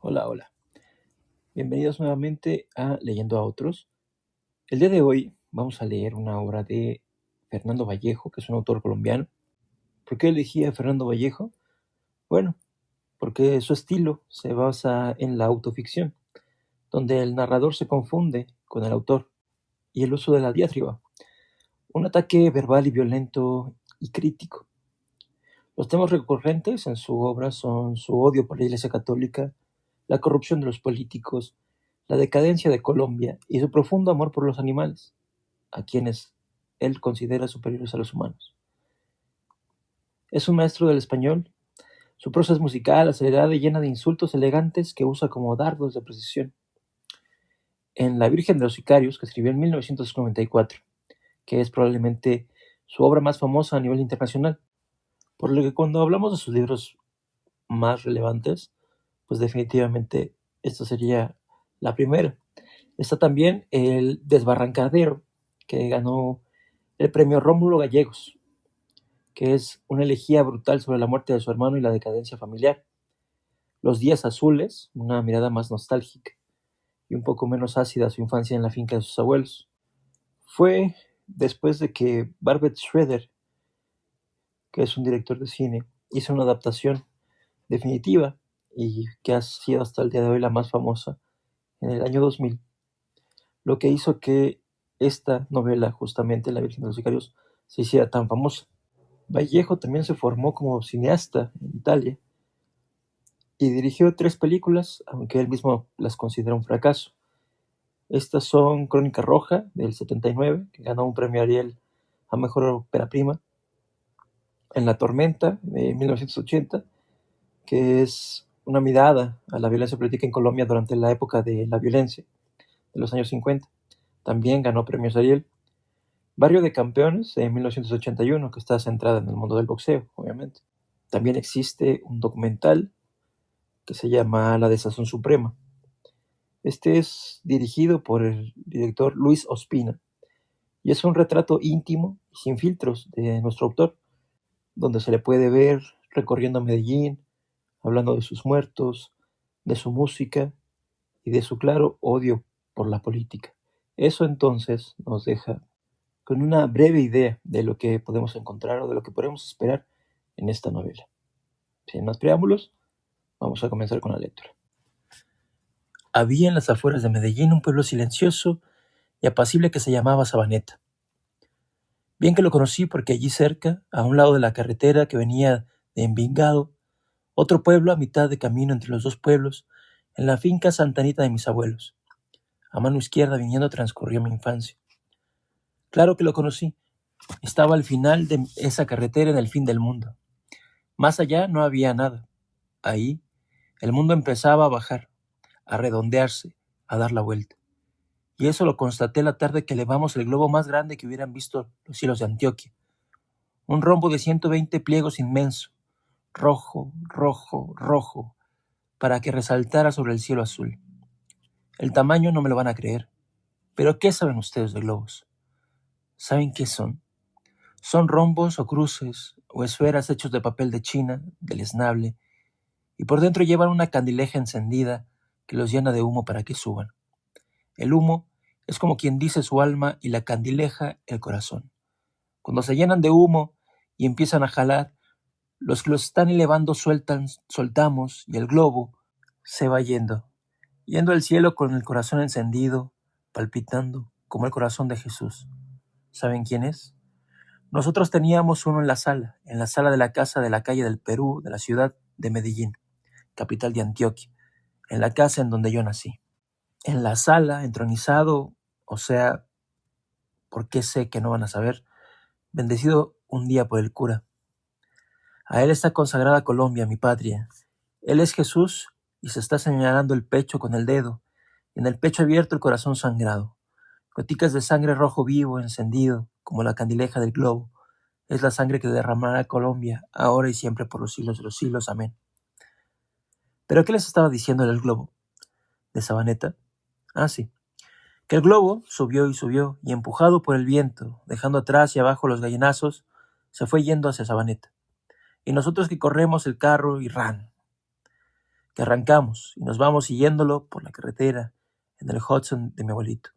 Hola, hola. Bienvenidos nuevamente a Leyendo a Otros. El día de hoy vamos a leer una obra de Fernando Vallejo, que es un autor colombiano. ¿Por qué elegí a Fernando Vallejo? Bueno, porque su estilo se basa en la autoficción, donde el narrador se confunde con el autor, y el uso de la diatriba, un ataque verbal y violento y crítico. Los temas recurrentes en su obra son su odio por la Iglesia Católica, la corrupción de los políticos, la decadencia de Colombia y su profundo amor por los animales, a quienes él considera superiores a los humanos. Es un maestro del español. Su prosa es musical, acelerada y llena de insultos elegantes que usa como dardos de precisión. En La Virgen de los Sicarios, que escribió en 1994, que es probablemente su obra más famosa a nivel internacional, por lo que cuando hablamos de sus libros más relevantes, pues definitivamente esta sería la primera. Está también El Desbarrancadero, que ganó el premio Rómulo Gallegos, que es una elegía brutal sobre la muerte de su hermano y la decadencia familiar. Los Días Azules, una mirada más nostálgica y un poco menos ácida a su infancia en la finca de sus abuelos. Fue después de que Barbet Schroeder, que es un director de cine, hizo una adaptación definitiva y que ha sido hasta el día de hoy la más famosa en el año 2000, lo que hizo que esta novela, justamente La Virgen de los Sicarios, se hiciera tan famosa. Vallejo también se formó como cineasta en Italia y dirigió 3 películas, aunque él mismo las considera un fracaso. Estas son Crónica Roja, del 79, que ganó un premio Ariel a Mejor Ópera Prima, En la Tormenta, de 1980, que es una mirada a la violencia política en Colombia durante la época de la violencia, de los años 50. También ganó premios Ariel. Barrio de Campeones, de 1981, que está centrada en el mundo del boxeo, obviamente. También existe un documental que se llama La Desazón Suprema. Este es dirigido por el director Luis Ospina y es un retrato íntimo y sin filtros de nuestro autor, donde se le puede ver recorriendo Medellín, hablando de sus muertos, de su música y de su claro odio por la política. Eso entonces nos deja con una breve idea de lo que podemos encontrar o de lo que podemos esperar en esta novela. Sin más preámbulos, vamos a comenzar con la lectura. Había en las afueras de Medellín un pueblo silencioso y apacible que se llamaba Sabaneta. Bien que lo conocí porque allí cerca, a un lado de la carretera que venía de Envigado, otro pueblo a mitad de camino entre los dos pueblos, en la finca Santa Anita de mis abuelos. A mano izquierda viniendo transcurrió mi infancia. Claro que lo conocí. Estaba al final de esa carretera en el fin del mundo. Más allá no había nada. Ahí, el mundo empezaba a bajar, a redondearse, a dar la vuelta. Y eso lo constaté la tarde que elevamos el globo más grande que hubieran visto los cielos de Antioquia. Un rombo de 120 pliegos inmenso, rojo, rojo, rojo, para que resaltara sobre el cielo azul. El tamaño no me lo van a creer. ¿Pero qué saben ustedes de globos? ¿Saben qué son? Son rombos o cruces o esferas hechos de papel de China, deleznable, y por dentro llevan una candileja encendida que los llena de humo para que suban. El humo es como quien dice su alma y la candileja el corazón. Cuando se llenan de humo y empiezan a jalar, los que los están elevando soltamos y el globo se va yendo al cielo con el corazón encendido, palpitando como el corazón de Jesús. ¿Saben quién es? Nosotros teníamos uno en la sala de la casa de la calle del Perú, de la ciudad de Medellín, capital de Antioquia, en la casa en donde yo nací. En la sala, entronizado, o sea, ¿por qué sé que no van a saber? Bendecido un día por el cura. A él está consagrada Colombia, mi patria. Él es Jesús y se está señalando el pecho con el dedo, y en el pecho abierto el corazón sangrado. Goticas de sangre rojo vivo, encendido, como la candileja del globo. Es la sangre que derramará Colombia, ahora y siempre por los siglos de los siglos. Amén. ¿Pero qué les estaba diciendo el globo? ¿De Sabaneta? Ah, sí. Que el globo subió, y empujado por el viento, dejando atrás y abajo los gallinazos, se fue yendo hacia Sabaneta. Y nosotros que corremos el carro y ran. que arrancamos y nos vamos siguiéndolo por la carretera en el Hudson de mi abuelito.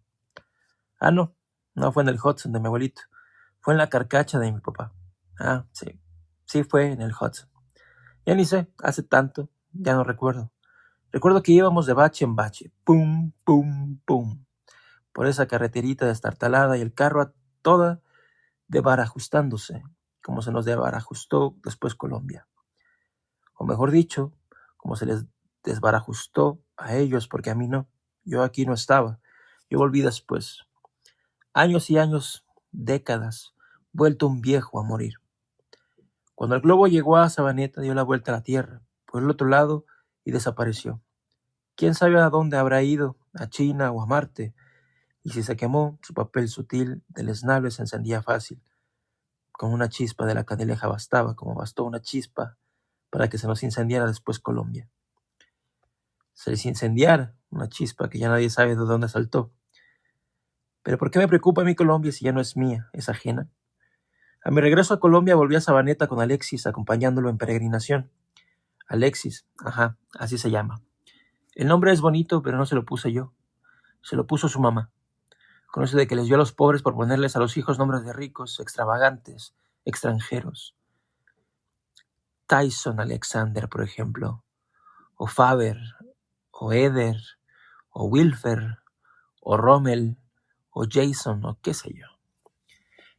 Ah, no fue en el Hudson de mi abuelito, fue en la carcacha de mi papá. Ah, sí fue en el Hudson. Ya ni sé, hace tanto, ya no recuerdo. Recuerdo que íbamos de bache en bache, pum, pum, pum, por esa carreterita destartalada y el carro a toda desbarajustándose, como se nos desbarajustó después Colombia. O mejor dicho, como se les desbarajustó a ellos, porque a mí no. Yo aquí no estaba. Yo volví después. Años y años, décadas, vuelto un viejo a morir. Cuando el globo llegó a Sabaneta, dio la vuelta a la Tierra, por el otro lado, y desapareció. ¿Quién sabe a dónde habrá ido? ¿A China o a Marte? Y si se quemó, su papel sutil del esnable se encendía fácil. Con una chispa de la candileja bastaba, como bastó una chispa para que se nos incendiara después Colombia. Se les incendiara una chispa que ya nadie sabe de dónde saltó. Pero ¿por qué me preocupa mi Colombia si ya no es mía, es ajena? A mi regreso a Colombia volví a Sabaneta con Alexis, acompañándolo en peregrinación. Alexis, ajá, así se llama. El nombre es bonito, pero no se lo puse yo. Se lo puso su mamá. Con eso de que les dio a los pobres por ponerles a los hijos nombres de ricos, extravagantes, extranjeros. Tyson Alexander, por ejemplo, o Faber, o Eder, o Wilfer, o Rommel, o Jason, o qué sé yo.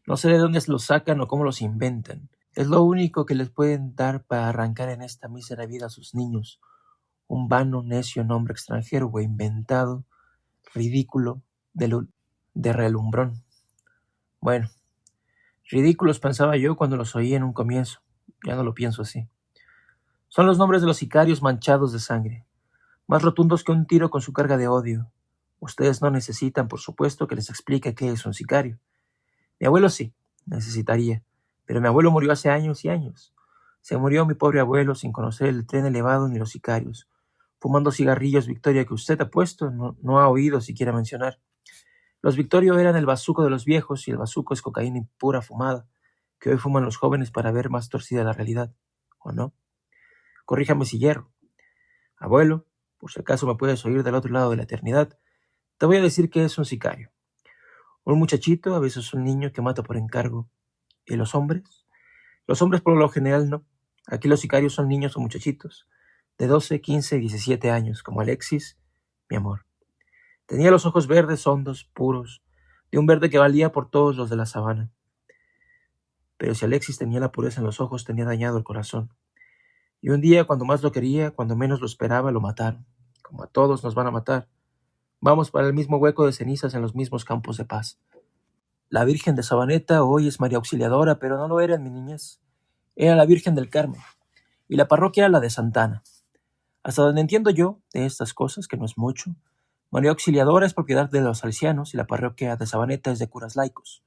No sé de dónde los sacan o cómo los inventan. Es lo único que les pueden dar para arrancar en esta mísera vida a sus niños. Un vano, necio nombre extranjero o inventado, ridículo, de relumbrón. Bueno, ridículos pensaba yo cuando los oí en un comienzo. Ya no lo pienso así. Son los nombres de los sicarios manchados de sangre, más rotundos que un tiro con su carga de odio. Ustedes no necesitan, por supuesto, que les explique qué es un sicario. Mi abuelo sí, necesitaría, pero mi abuelo murió hace años y años. Se murió mi pobre abuelo sin conocer el tren elevado ni los sicarios, fumando cigarrillos Victoria que usted ha puesto no ha oído siquiera mencionar. Los Victorio eran el bazuco de los viejos y el bazuco es cocaína pura fumada, que hoy fuman los jóvenes para ver más torcida la realidad, ¿o no? Corríjame si hierro. Abuelo, por si acaso me puedes oír del otro lado de la eternidad, te voy a decir que es un sicario. Un muchachito, a veces un niño que mata por encargo. ¿Y los hombres? Los hombres por lo general no. Aquí los sicarios son niños o muchachitos, de 12, 15, 17 años, como Alexis, mi amor. Tenía los ojos verdes, hondos, puros, de un verde que valía por todos los de la sabana. Pero si Alexis tenía la pureza en los ojos, tenía dañado el corazón. Y un día, cuando más lo quería, cuando menos lo esperaba, lo mataron. Como a todos nos van a matar. Vamos para el mismo hueco de cenizas en los mismos campos de paz. La Virgen de Sabaneta hoy es María Auxiliadora, pero no lo era en mi niñez. Era la Virgen del Carmen, y la parroquia era la de Santana. Hasta donde entiendo yo de estas cosas, que no es mucho, María Auxiliadora es propiedad de los salesianos y la parroquia de Sabaneta es de curas laicos.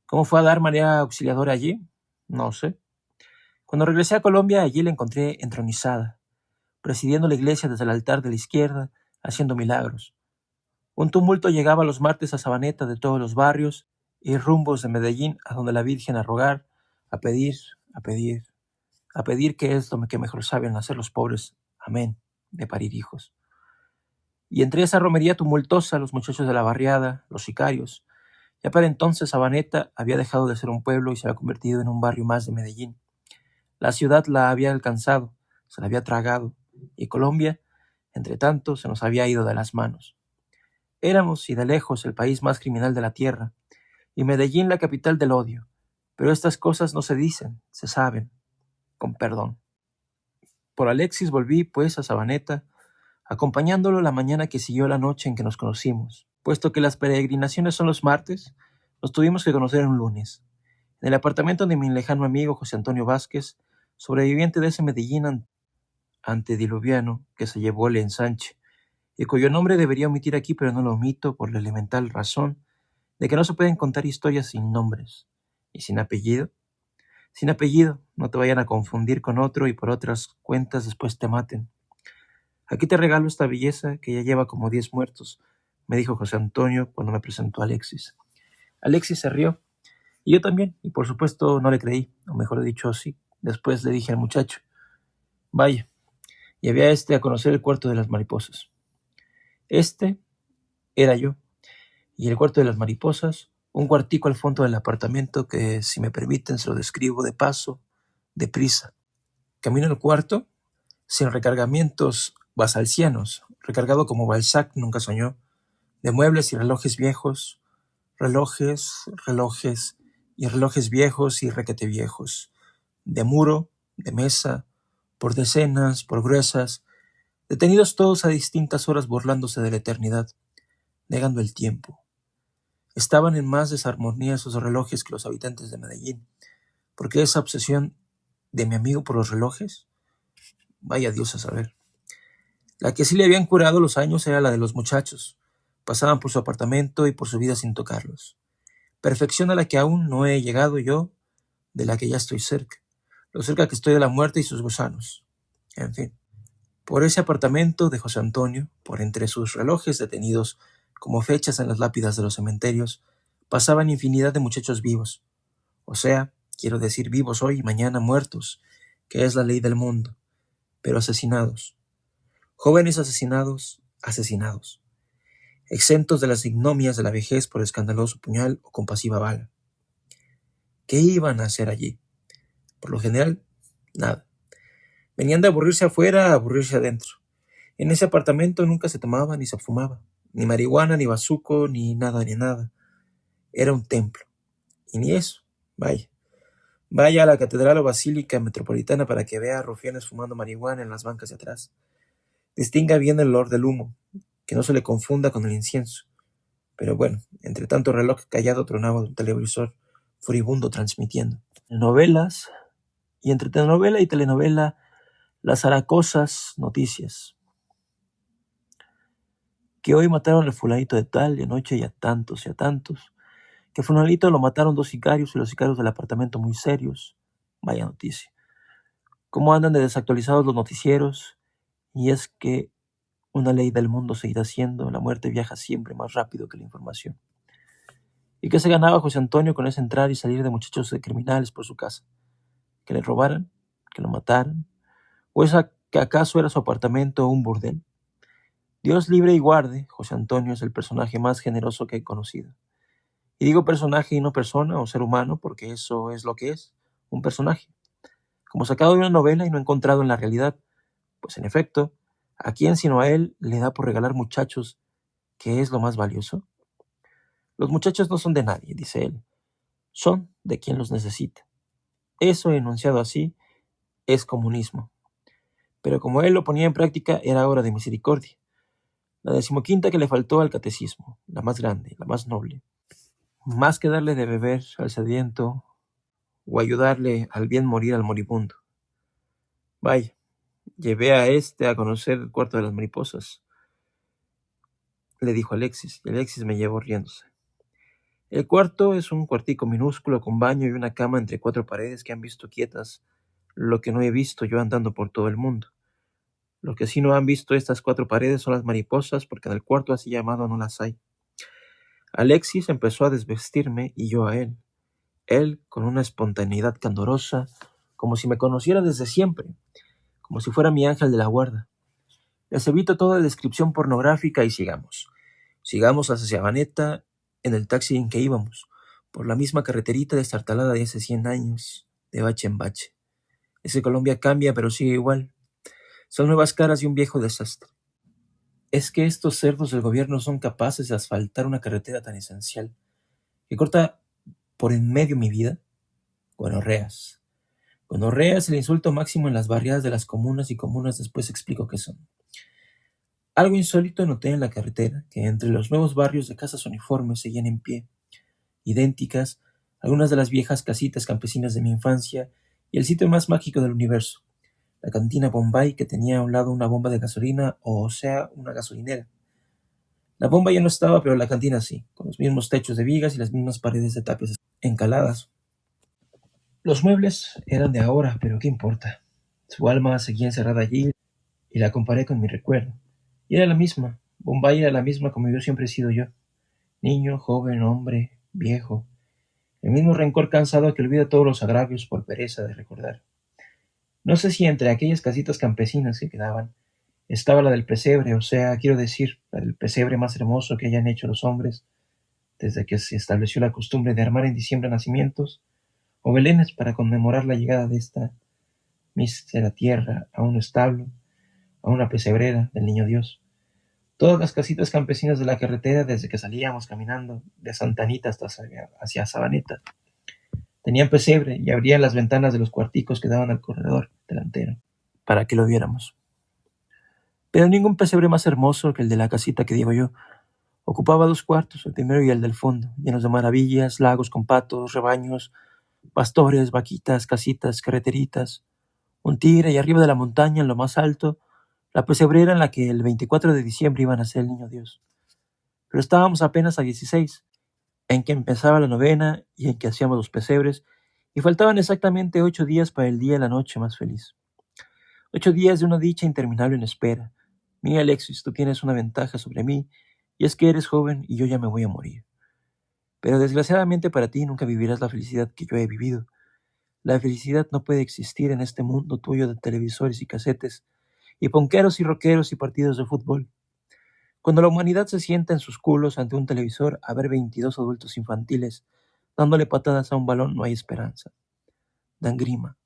¿Cómo fue a dar María Auxiliadora allí? No sé. Cuando regresé a Colombia, allí la encontré entronizada, presidiendo la iglesia desde el altar de la izquierda, haciendo milagros. Un tumulto llegaba los martes a Sabaneta de todos los barrios y rumbos de Medellín, a donde la Virgen a rogar, a pedir, a pedir, a pedir que es lo que mejor saben hacer los pobres, amén, de parir hijos. Y entre esa romería tumultuosa, los muchachos de la barriada, los sicarios, ya para entonces Sabaneta había dejado de ser un pueblo y se había convertido en un barrio más de Medellín. La ciudad la había alcanzado, se la había tragado, y Colombia, entre tanto, se nos había ido de las manos. Éramos, y de lejos, el país más criminal de la tierra, y Medellín la capital del odio. Pero estas cosas no se dicen, se saben, con perdón. Por Alexis volví, pues, a Sabaneta, acompañándolo la mañana que siguió la noche en que nos conocimos. Puesto que las peregrinaciones son los martes, nos tuvimos que conocer un lunes, en el apartamento de mi lejano amigo José Antonio Vázquez, sobreviviente de ese Medellín antediluviano que se llevó el ensanche, y cuyo nombre debería omitir aquí, pero no lo omito por la elemental razón de que no se pueden contar historias sin nombres. ¿Y sin apellido? Sin apellido, no te vayan a confundir con otro y por otras cuentas después te maten. Aquí te regalo esta belleza que ya lleva como 10 muertos, me dijo José Antonio cuando me presentó a Alexis. Alexis se rió, y yo también, y por supuesto no le creí, o mejor dicho, sí. Después le dije al muchacho, vaya, Llevé a a conocer el cuarto de las mariposas. Este era yo, y el cuarto de las mariposas, un cuartico al fondo del apartamento que, si me permiten, se lo describo de paso, deprisa. Camino al cuarto, sin recargamientos basalcianos, recargado como Balzac nunca soñó, de muebles y relojes viejos, relojes y relojes viejos y requete viejos, de muro, de mesa, por decenas, por gruesas, detenidos todos a distintas horas burlándose de la eternidad, negando el tiempo. Estaban en más desarmonía esos relojes que los habitantes de Medellín, porque esa obsesión de mi amigo por los relojes, vaya Dios a saber. La que sí le habían curado los años era la de los muchachos. Pasaban por su apartamento y por su vida sin tocarlos. Perfección a la que aún no he llegado yo, de la que ya estoy cerca. Lo cerca que estoy de la muerte y sus gusanos. En fin. Por ese apartamento de José Antonio, por entre sus relojes detenidos como fechas en las lápidas de los cementerios, pasaban infinidad de muchachos vivos. O sea, quiero decir vivos hoy y mañana muertos, que es la ley del mundo, pero asesinados. Jóvenes asesinados, exentos de las ignominias de la vejez por escandaloso puñal o compasiva bala. ¿Qué iban a hacer allí? Por lo general, nada. Venían de aburrirse afuera a aburrirse adentro. En ese apartamento nunca se tomaba ni se fumaba, ni marihuana, ni bazuco, ni nada, ni nada. Era un templo. Y ni eso, vaya. Vaya a la catedral o basílica metropolitana para que vea a rufianes fumando marihuana en las bancas de atrás. Distinga bien el olor del humo, que no se le confunda con el incienso. Pero bueno, entre tanto reloj callado tronaba de un televisor furibundo transmitiendo. Novelas, y entre telenovela y telenovela, las zaracosas noticias. Que hoy mataron al fulanito de tal, y anoche y a tantos, que fulanito lo mataron 2 sicarios y los sicarios del apartamento muy serios. Vaya noticia. Cómo andan de desactualizados los noticieros, y es que una ley del mundo seguirá siendo, la muerte viaja siempre más rápido que la información. ¿Y qué se ganaba José Antonio con ese entrar y salir de muchachos de criminales por su casa? ¿Que le robaran? ¿Que lo mataran? ¿O que acaso era su apartamento un burdel? Dios libre y guarde, José Antonio es el personaje más generoso que he conocido. Y digo personaje y no persona o ser humano porque eso es lo que es, un personaje. Como sacado de una novela y no encontrado en la realidad, pues en efecto, ¿a quién sino a él le da por regalar muchachos, que es lo más valioso? Los muchachos no son de nadie, dice él, son de quien los necesita. Eso, enunciado así, es comunismo. Pero como él lo ponía en práctica, era obra de misericordia. La 15ª que le faltó al catecismo, la más grande, la más noble. Más que darle de beber al sediento o ayudarle al bien morir al moribundo. Vaya, llevé a a conocer el cuarto de las mariposas, le dijo Alexis, y Alexis me llevó riéndose. El cuarto es un cuartico minúsculo con baño y una cama entre 4 paredes que han visto quietas, lo que no he visto yo andando por todo el mundo. Lo que sí no han visto estas 4 paredes son las mariposas, porque en el cuarto así llamado no las hay. Alexis empezó a desvestirme y yo a él. Él con una espontaneidad candorosa, como si me conociera desde siempre, como si fuera mi ángel de la guarda. Les evito toda descripción pornográfica y sigamos. Sigamos hacia Sabaneta en el taxi en que íbamos, por la misma carreterita destartalada de hace 100 años, de bache en bache. Ese Colombia cambia, pero sigue igual. Son nuevas caras y un viejo desastre. Es que estos cerdos del gobierno son capaces de asfaltar una carretera tan esencial, que corta por en medio mi vida. Gonorreas. Gonorrea es el insulto máximo en las barriadas de las comunas y comunas después explico qué son. Algo insólito noté en la carretera, que entre los nuevos barrios de casas uniformes seguían en pie, idénticas, algunas de las viejas casitas campesinas de mi infancia y el sitio más mágico del universo, la cantina Bombay que tenía a un lado una bomba de gasolina o sea, una gasolinera. La bomba ya no estaba, pero la cantina sí, con los mismos techos de vigas y las mismas paredes de tapias encaladas. Los muebles eran de ahora, pero ¿qué importa? Su alma seguía encerrada allí y la comparé con mi recuerdo. Y era la misma, Bombay era la misma como yo siempre he sido yo. Niño, joven, hombre, viejo. El mismo rencor cansado que olvida todos los agravios por pereza de recordar. No sé si entre aquellas casitas campesinas que quedaban estaba la del pesebre, o sea, quiero decir, la del pesebre más hermoso que hayan hecho los hombres desde que se estableció la costumbre de armar en diciembre nacimientos o belenes para conmemorar la llegada de esta mísera tierra a un establo, a una pesebrera del Niño Dios. Todas las casitas campesinas de la carretera, desde que salíamos caminando de Santa Anita hasta hacia Sabaneta, tenían pesebre y abrían las ventanas de los cuarticos que daban al corredor delantero, para que lo viéramos. Pero ningún pesebre más hermoso que el de la casita que digo yo. Ocupaba 2 cuartos, el primero y el del fondo, llenos de maravillas, lagos con patos, rebaños, pastores, vaquitas, casitas, carreteritas, un tigre y arriba de la montaña, en lo más alto, la pesebrera en la que el 24 de diciembre iba a nacer el Niño Dios. Pero estábamos apenas a 16, en que empezaba la novena y en que hacíamos los pesebres, y faltaban exactamente 8 días para el día y la noche más feliz. 8 días de una dicha interminable en espera. Mira, Alexis, tú tienes una ventaja sobre mí, y es que eres joven y yo ya me voy a morir. Pero desgraciadamente para ti nunca vivirás la felicidad que yo he vivido. La felicidad no puede existir en este mundo tuyo de televisores y casetes, y ponqueros y rockeros y partidos de fútbol. Cuando la humanidad se sienta en sus culos ante un televisor a ver 22 adultos infantiles dándole patadas a un balón, no hay esperanza. Dan grima,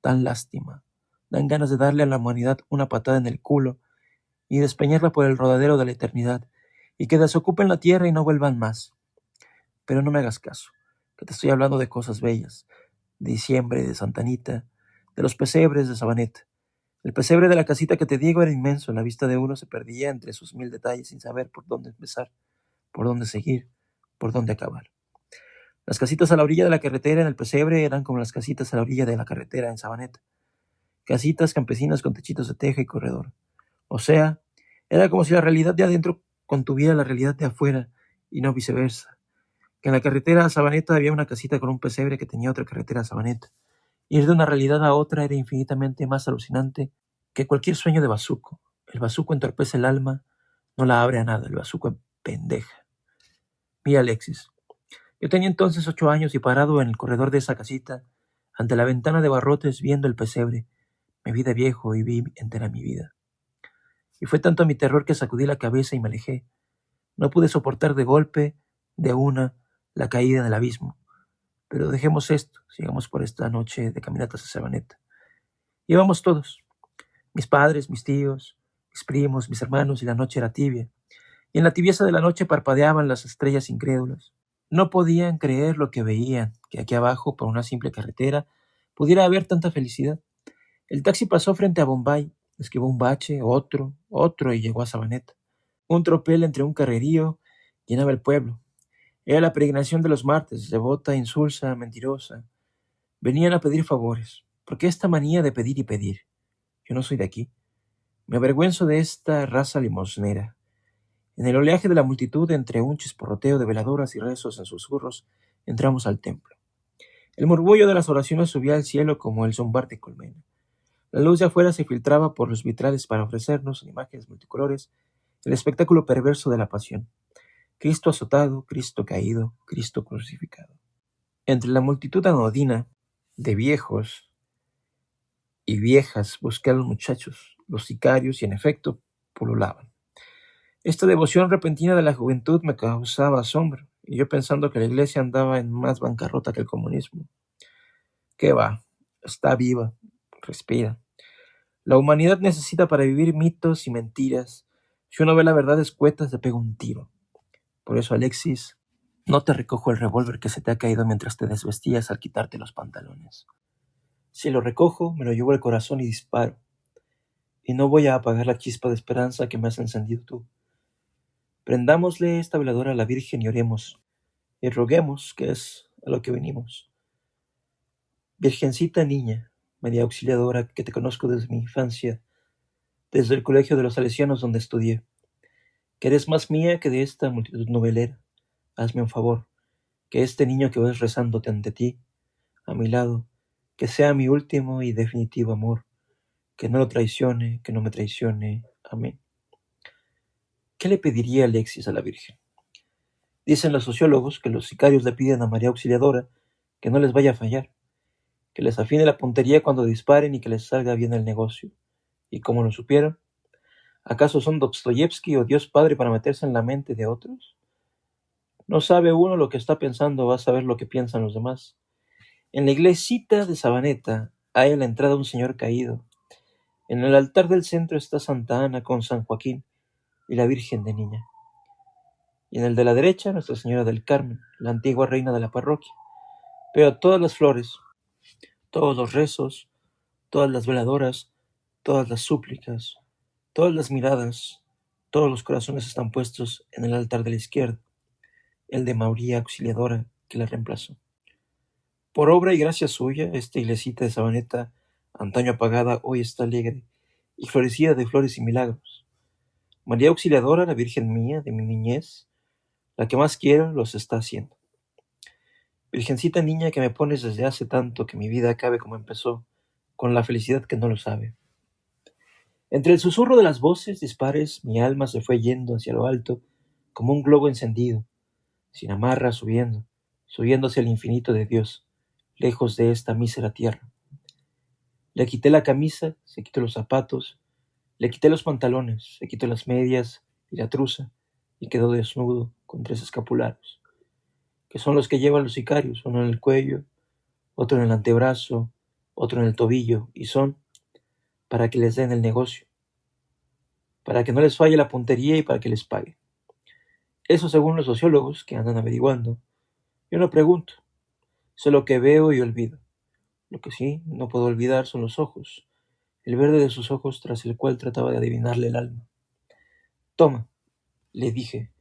dan lástima, dan ganas de darle a la humanidad una patada en el culo y despeñarla por el rodadero de la eternidad, y que desocupen la tierra y no vuelvan más. Pero no me hagas caso, que te estoy hablando de cosas bellas, de diciembre, de Santa Anita, de los pesebres de Sabaneta. El pesebre de la casita que te digo era inmenso, la vista de uno se perdía entre sus 1000 detalles sin saber por dónde empezar, por dónde seguir, por dónde acabar. Las casitas a la orilla de la carretera en el pesebre eran como las casitas a la orilla de la carretera en Sabaneta. Casitas campesinas con techitos de teja y corredor. O sea, era como si la realidad de adentro contuviera la realidad de afuera y no viceversa. Que en la carretera a Sabaneta había una casita con un pesebre que tenía otra carretera a Sabaneta. Ir de una realidad a otra era infinitamente más alucinante que cualquier sueño de bazuco. El bazuco entorpece el alma, no la abre a nada, el bazuco pendeja. Mira, Alexis, yo tenía entonces 8 años y parado en el corredor de esa casita, ante la ventana de barrotes viendo el pesebre, me vi de viejo y vi entera mi vida. Y fue tanto mi terror que sacudí la cabeza y me alejé. No pude soportar de golpe, de una, la caída en el abismo. Pero dejemos esto, sigamos por esta noche de caminatas a Sabaneta. Íbamos todos, mis padres, mis tíos, mis primos, mis hermanos, y la noche era tibia. Y en la tibieza de la noche parpadeaban las estrellas incrédulas. No podían creer lo que veían, que aquí abajo, por una simple carretera, pudiera haber tanta felicidad. El taxi pasó frente a Bombay, esquivó un bache, otro, y llegó a Sabaneta. Un tropel entre un carrerío llenaba el pueblo. Era la peregrinación de los martes, devota, insulsa, mentirosa. Venían a pedir favores. ¿Por qué esta manía de pedir y pedir? Yo no soy de aquí. Me avergüenzo de esta raza limosnera. En el oleaje de la multitud, entre un chisporroteo de veladoras y rezos en susurros, entramos al templo. El murmullo de las oraciones subía al cielo como el zumbar de colmena. La luz de afuera se filtraba por los vitrales para ofrecernos, en imágenes multicolores, el espectáculo perverso de la pasión. Cristo azotado, Cristo caído, Cristo crucificado. Entre la multitud anodina de viejos y viejas busqué a los muchachos, los sicarios, y en efecto pululaban. Esta devoción repentina de la juventud me causaba asombro, y yo pensando que la iglesia andaba en más bancarrota que el comunismo. ¿Qué va? Está viva, respira. La humanidad necesita para vivir mitos y mentiras. Si uno ve la verdad escueta, se pega un tiro. Por eso, Alexis, no te recojo el revólver que se te ha caído mientras te desvestías al quitarte los pantalones. Si lo recojo, me lo llevo al corazón y disparo. Y no voy a apagar la chispa de esperanza que me has encendido tú. Prendámosle esta veladora a la Virgen y oremos, y roguemos, que es a lo que venimos. Virgencita niña, María Auxiliadora, que te conozco desde mi infancia, desde el colegio de los salesianos donde estudié, que eres más mía que de esta multitud novelera, hazme un favor, que este niño que ves rezándote ante ti, a mi lado, que sea mi último y definitivo amor, que no lo traicione, que no me traicione. Amén. ¿Qué le pediría Alexis a la Virgen? Dicen los sociólogos que los sicarios le piden a María Auxiliadora que no les vaya a fallar, que les afine la puntería cuando disparen y que les salga bien el negocio. ¿Y cómo lo supieron? ¿Acaso son Dostoyevsky o Dios Padre para meterse en la mente de otros? No sabe uno lo que está pensando, va a saber lo que piensan los demás. En la iglesita de Sabaneta hay a la entrada un señor caído. En el altar del centro está Santa Ana con San Joaquín y la Virgen de Niña. Y en el de la derecha Nuestra Señora del Carmen, la antigua reina de la parroquia. Pero todas las flores, todos los rezos, todas las veladoras, todas las súplicas, todas las miradas, todos los corazones están puestos en el altar de la izquierda, el de María Auxiliadora que la reemplazó. Por obra y gracia suya, esta iglesita de Sabaneta, antaño apagada, hoy está alegre y florecida de flores y milagros. María Auxiliadora, la Virgen mía de mi niñez, la que más quiero, los está haciendo. Virgencita niña que me pones desde hace tanto que mi vida acabe como empezó, con la felicidad que no lo sabe. Entre el susurro de las voces dispares, mi alma se fue yendo hacia lo alto, como un globo encendido, sin amarra, subiendo hacia el infinito de Dios, lejos de esta mísera tierra. Le quité la camisa, se quitó los zapatos, le quité los pantalones, se quitó las medias y la truza, y quedó desnudo con 3 escapularios, que son los que llevan los sicarios, uno en el cuello, otro en el antebrazo, otro en el tobillo, y son para que les den el negocio, para que no les falle la puntería y para que les pague. Eso según los sociólogos que andan averiguando. Yo no pregunto, sé lo que veo y olvido. Lo que sí no puedo olvidar son los ojos, el verde de sus ojos tras el cual trataba de adivinarle el alma. Toma, le dije,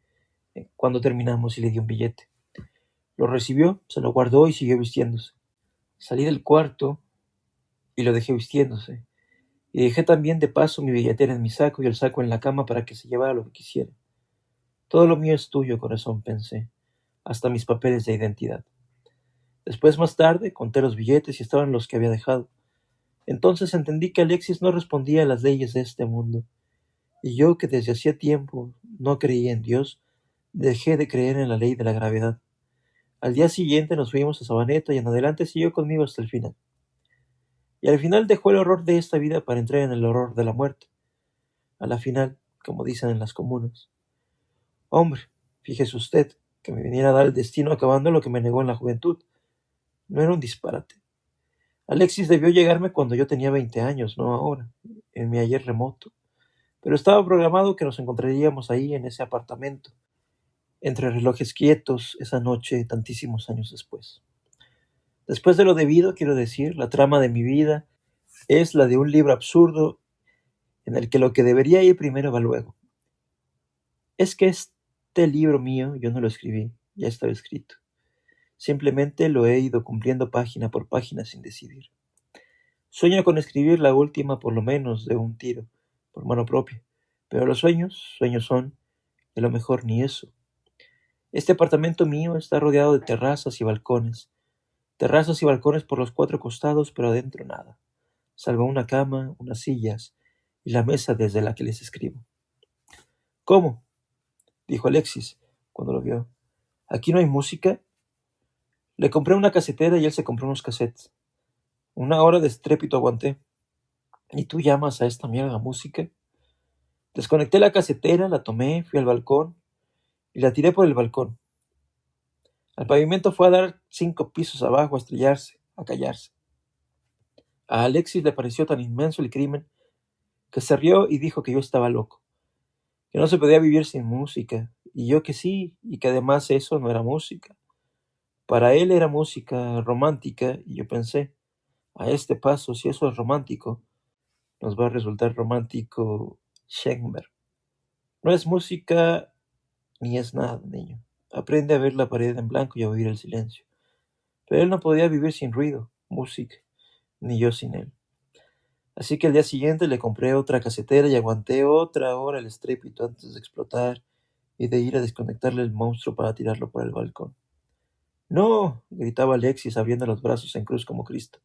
cuando terminamos y le di un billete. Lo recibió, se lo guardó y siguió vistiéndose. Salí del cuarto y lo dejé vistiéndose. Y dejé también de paso mi billetera en mi saco y el saco en la cama para que se llevara lo que quisiera. Todo lo mío es tuyo, corazón, pensé, hasta mis papeles de identidad. Después, más tarde, conté los billetes y estaban los que había dejado. Entonces entendí que Alexis no respondía a las leyes de este mundo. Y yo, que desde hacía tiempo no creía en Dios, dejé de creer en la ley de la gravedad. Al día siguiente nos fuimos a Sabaneta y en adelante siguió conmigo hasta el final. Y al final dejó el horror de esta vida para entrar en el horror de la muerte. A la final, como dicen en las comunas. Hombre, fíjese usted, que me viniera a dar el destino acabando lo que me negó en la juventud. No era un disparate. Alexis debió llegarme cuando yo tenía 20 años, no ahora, en mi ayer remoto. Pero estaba programado que nos encontraríamos ahí en ese apartamento, entre relojes quietos, esa noche, tantísimos años después. Después de lo debido, quiero decir, la trama de mi vida es la de un libro absurdo en el que lo que debería ir primero va luego. Es que este libro mío yo no lo escribí, ya estaba escrito. Simplemente lo he ido cumpliendo página por página sin decidir. Sueño con escribir la última por lo menos de un tiro, por mano propia. Pero los sueños son, y a lo mejor ni eso. Este apartamento mío está rodeado de terrazas y balcones. Terrazas y balcones por los 4 costados, pero adentro nada, salvo una cama, unas sillas y la mesa desde la que les escribo. ¿Cómo? Dijo Alexis, cuando lo vio. ¿Aquí no hay música? Le compré una casetera y él se compró unos cassettes. 1 hora de estrépito aguanté. ¿Y tú llamas a esta mierda música? Desconecté la casetera, la tomé, fui al balcón y la tiré por el balcón. Al pavimento fue a dar 5 pisos abajo a estrellarse, a callarse. A Alexis le pareció tan inmenso el crimen que se rió y dijo que yo estaba loco, que no se podía vivir sin música, y yo que sí, y que además eso no era música. Para él era música romántica, y yo pensé, a este paso, si eso es romántico, nos va a resultar romántico Schoenberg. No es música ni es nada, niño. Aprende a ver la pared en blanco y a oír el silencio. Pero él no podía vivir sin ruido, música, ni yo sin él. Así que al día siguiente le compré otra casetera y aguanté otra hora el estrépito antes de explotar y de ir a desconectarle el monstruo para tirarlo por el balcón. ¡No! Gritaba Alexis abriendo los brazos en cruz como Cristo,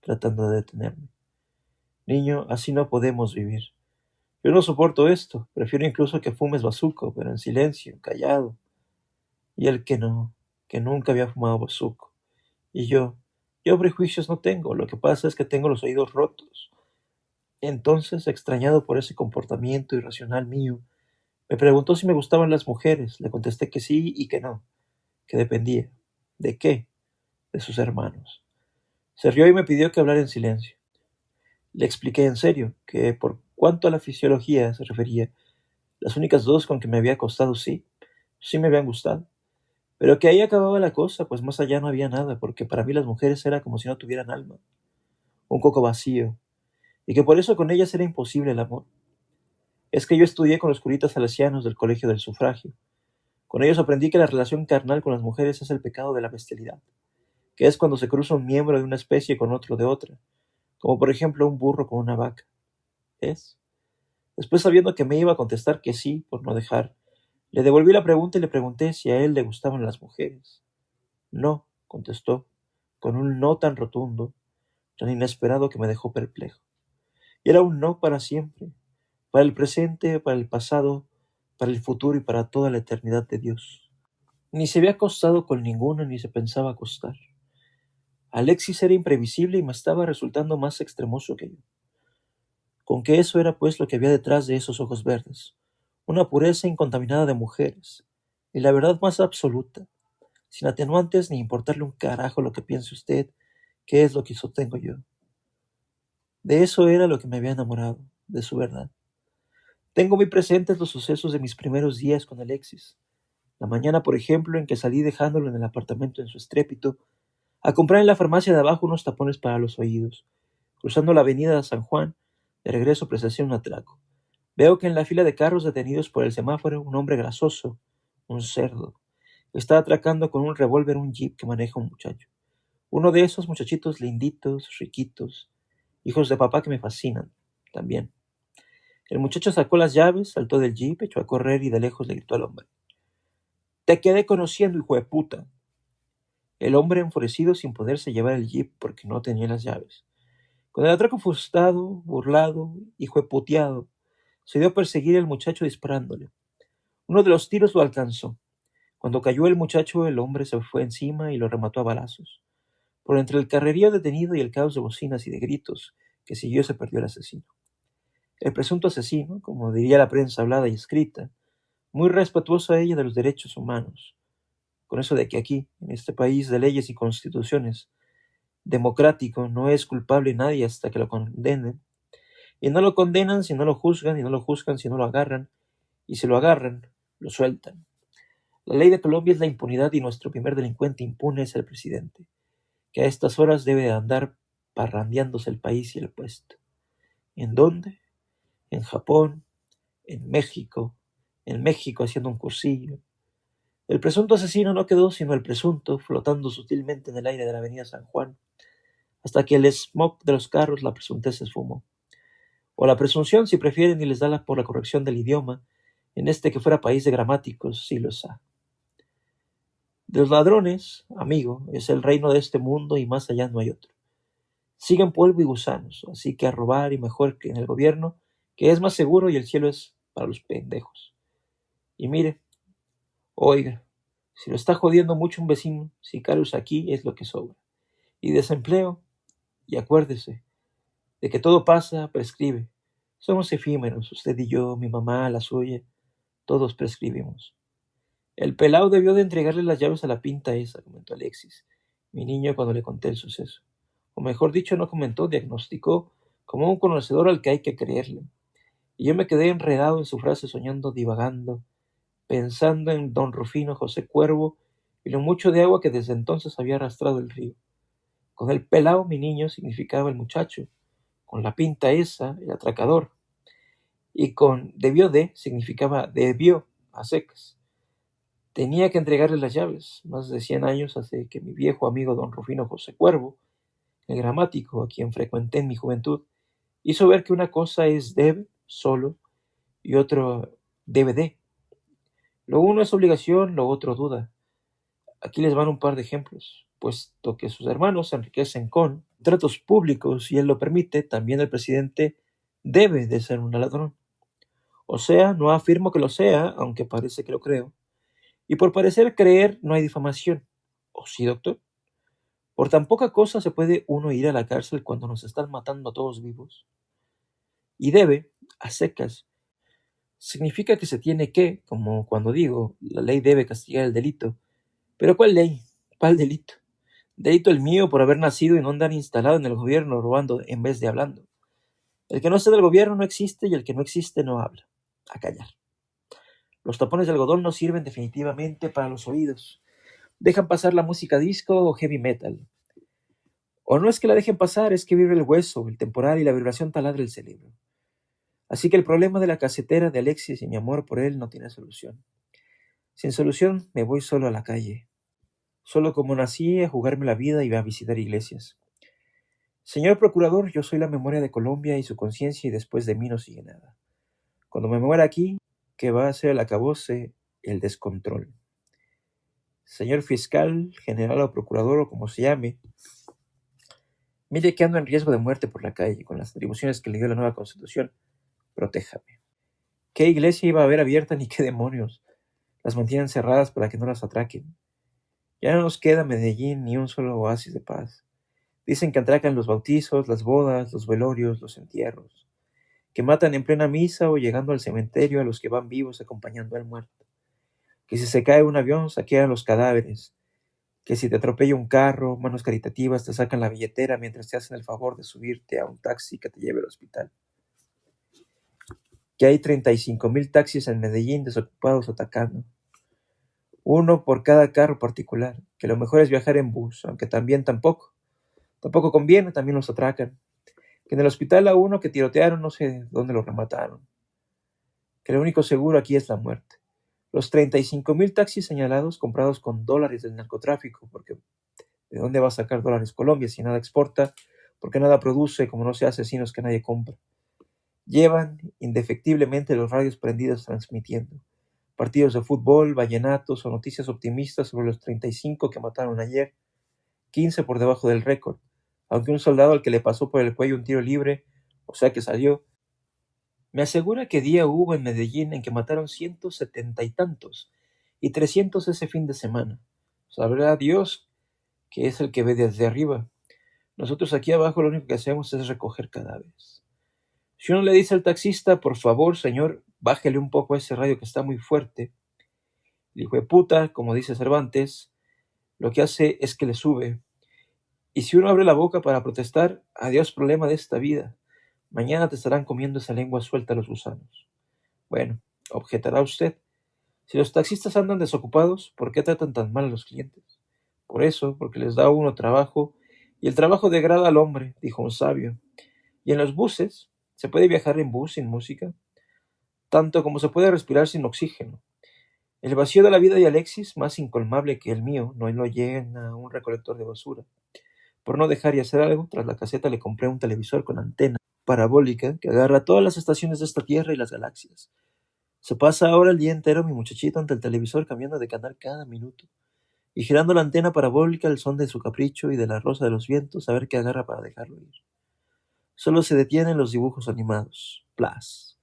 tratando de detenerme. Niño, así no podemos vivir. Yo no soporto esto, prefiero incluso que fumes bazuco, pero en silencio, callado. Y él que no, que nunca había fumado bazuco. Y yo Yo prejuicios no tengo, lo que pasa es que tengo los oídos rotos. Entonces, extrañado por ese comportamiento irracional mío, me preguntó si me gustaban las mujeres. Le contesté que sí y que no, que dependía. ¿De qué? De sus hermanos. Se rió y me pidió que hablara en silencio. Le expliqué en serio que por cuanto a la fisiología se refería, las únicas dos con que me había acostado sí me habían gustado, pero que ahí acababa la cosa, pues más allá no había nada, porque para mí las mujeres era como si no tuvieran alma, un coco vacío, y que por eso con ellas era imposible el amor. Es que yo estudié con los curitas salesianos del Colegio del Sufragio. Con ellos aprendí que la relación carnal con las mujeres es el pecado de la bestialidad, que es cuando se cruza un miembro de una especie con otro de otra, como por ejemplo un burro con una vaca. ¿Es? Después, sabiendo que me iba a contestar que sí, por no dejar, le devolví la pregunta y le pregunté si a él le gustaban las mujeres. No, contestó, con un no tan rotundo, tan inesperado que me dejó perplejo. Y era un no para siempre, para el presente, para el pasado, para el futuro y para toda la eternidad de Dios. Ni se había acostado con ninguna ni se pensaba acostar. Alexis era imprevisible y me estaba resultando más extremoso que yo. Con que eso era pues lo que había detrás de esos ojos verdes, una pureza incontaminada de mujeres, y la verdad más absoluta, sin atenuantes ni importarle un carajo lo que piense usted, qué es lo que sostengo yo. De eso era lo que me había enamorado, de su verdad. Tengo muy presentes los sucesos de mis primeros días con Alexis. La mañana, por ejemplo, en que salí dejándolo en el apartamento en su estrépito, a comprar en la farmacia de abajo unos tapones para los oídos. Cruzando la avenida San Juan, de regreso presencié un atraco. Veo que en la fila de carros detenidos por el semáforo un hombre grasoso, un cerdo, está atracando con un revólver un jeep que maneja un muchacho. Uno de esos muchachitos linditos, riquitos, hijos de papá que me fascinan, también. El muchacho sacó las llaves, saltó del jeep, echó a correr y de lejos le gritó al hombre. Te quedé conociendo, hijo de puta. El hombre enfurecido sin poderse llevar el jeep porque no tenía las llaves. Con el atraco frustrado, burlado y jueputeado, se dio a perseguir al muchacho disparándole. Uno de los tiros lo alcanzó. Cuando cayó el muchacho, el hombre se fue encima y lo remató a balazos. Por entre el carrerío detenido y el caos de bocinas y de gritos que siguió se perdió el asesino. El presunto asesino, como diría la prensa hablada y escrita, muy respetuoso a ella de los derechos humanos, con eso de que aquí, en este país de leyes y constituciones, democrático, no es culpable nadie hasta que lo condenen, y no lo condenan si no lo juzgan, y no lo juzgan si no lo agarran, y si lo agarran, lo sueltan. La ley de Colombia es la impunidad y nuestro primer delincuente impune es el presidente, que a estas horas debe de andar parrandeándose el país y el puesto. ¿En dónde? En Japón, en México haciendo un cursillo. El presunto asesino no quedó sino el presunto, flotando sutilmente en el aire de la avenida San Juan, hasta que el smog de los carros la presuntez se esfumó. O la presunción, si prefieren, y les da por la corrección del idioma, en este que fuera país de gramáticos, sí los ha. De los ladrones, amigo, es el reino de este mundo y más allá no hay otro. Siguen polvo y gusanos, así que a robar y mejor que en el gobierno, que es más seguro y el cielo es para los pendejos. Y mire, oiga, si lo está jodiendo mucho un vecino, sicarios aquí es lo que sobra. Y desempleo, y acuérdese de que todo pasa, prescribe. Somos efímeros, usted y yo, mi mamá, la suya, todos prescribimos. El pelao debió de entregarle las llaves a la pinta esa, comentó Alexis, mi niño, cuando le conté el suceso. O mejor dicho, no comentó, diagnosticó, como un conocedor al que hay que creerle. Y yo me quedé enredado en su frase, soñando, divagando, pensando en don Rufino José Cuervo y lo mucho de agua que desde entonces había arrastrado el río. Con el pelao, mi niño, significaba el muchacho, con la pinta esa, el atracador, y con debió de, significaba debió, a secas. Tenía que entregarle las llaves. Más de 100 años hace que mi viejo amigo don Rufino José Cuervo, el gramático a quien frecuenté en mi juventud, hizo ver que una cosa es debe, solo, y otro debe de. Lo uno es obligación, lo otro duda. Aquí les van un par de ejemplos. Puesto que sus hermanos se enriquecen con tratos públicos y él lo permite, también el presidente debe de ser un ladrón. O sea, no afirmo que lo sea, aunque parece que lo creo. Y por parecer creer no hay difamación. ¿O sí, doctor? Por tan poca cosa se puede uno ir a la cárcel cuando nos están matando a todos vivos. Y debe, a secas, significa que se tiene que, como cuando digo, la ley debe castigar el delito. ¿Pero cuál ley? ¿Cuál delito? Delito el mío por haber nacido y no andar instalado en el gobierno robando en vez de hablando. El que no está del gobierno no existe y el que no existe no habla. A callar. Los tapones de algodón no sirven definitivamente para los oídos. Dejan pasar la música disco o heavy metal. O no es que la dejen pasar, es que vibre el hueso, el temporal y la vibración taladra el cerebro. Así que el problema de la casetera de Alexis y mi amor por él no tiene solución. Sin solución me voy solo a la calle. Solo como nací a jugarme la vida y a visitar iglesias. Señor procurador, yo soy la memoria de Colombia y su conciencia y después de mí no sigue nada. Cuando me muera aquí, que va a ser el acabose, el descontrol. Señor fiscal, general o procurador o como se llame, mire que ando en riesgo de muerte por la calle con las atribuciones que le dio la nueva constitución. Protéjame. ¿Qué iglesia iba a haber abierta ni qué demonios? Las mantienen cerradas para que no las atraquen. Ya no nos queda Medellín ni un solo oasis de paz. Dicen que atracan los bautizos, las bodas, los velorios, los entierros. Que matan en plena misa o llegando al cementerio a los que van vivos acompañando al muerto. Que si se cae un avión saquean los cadáveres. Que si te atropella un carro, manos caritativas te sacan la billetera mientras te hacen el favor de subirte a un taxi que te lleve al hospital. Que hay 35,000 taxis en Medellín desocupados atacando. Uno por cada carro particular. Que lo mejor es viajar en bus, aunque tampoco conviene, también los atracan. Que en el hospital a uno que tirotearon no sé dónde lo remataron. Que lo único seguro aquí es la muerte. Los 35,000 taxis señalados comprados con dólares del narcotráfico, porque ¿de dónde va a sacar dólares Colombia si nada exporta? Porque nada produce, como no sea asesinos que nadie compra. Llevan indefectiblemente los radios prendidos transmitiendo. Partidos de fútbol, vallenatos o noticias optimistas sobre los 35 que mataron ayer, 15 por debajo del récord, aunque un soldado al que le pasó por el cuello un tiro libre, o sea que salió, me asegura que día hubo en Medellín en que mataron 170 y tantos, y 300 ese fin de semana. Sabrá Dios que es el que ve desde arriba. Nosotros aquí abajo lo único que hacemos es recoger cadáveres. Si uno le dice al taxista, por favor, señor, bájele un poco a ese radio que está muy fuerte, el hijo de puta, como dice Cervantes, lo que hace es que le sube. Y si uno abre la boca para protestar, adiós problema de esta vida. Mañana te estarán comiendo esa lengua suelta los gusanos. Bueno, objetará usted. Si los taxistas andan desocupados, ¿por qué tratan tan mal a los clientes? Por eso, porque les da a uno trabajo, y el trabajo degrada al hombre, dijo un sabio. Y en los buses, ¿se puede viajar en bus sin música? Tanto como se puede respirar sin oxígeno. El vacío de la vida de Alexis, más incolmable que el mío, no lo llena un recolector de basura. Por no dejar y hacer algo, tras la caseta le compré un televisor con antena parabólica que agarra todas las estaciones de esta Tierra y las galaxias. Se pasa ahora el día entero mi muchachito ante el televisor cambiando de canal cada minuto y girando la antena parabólica al son de su capricho y de la rosa de los vientos a ver qué agarra para dejarlo ir. Solo se detiene en los dibujos animados. Plas.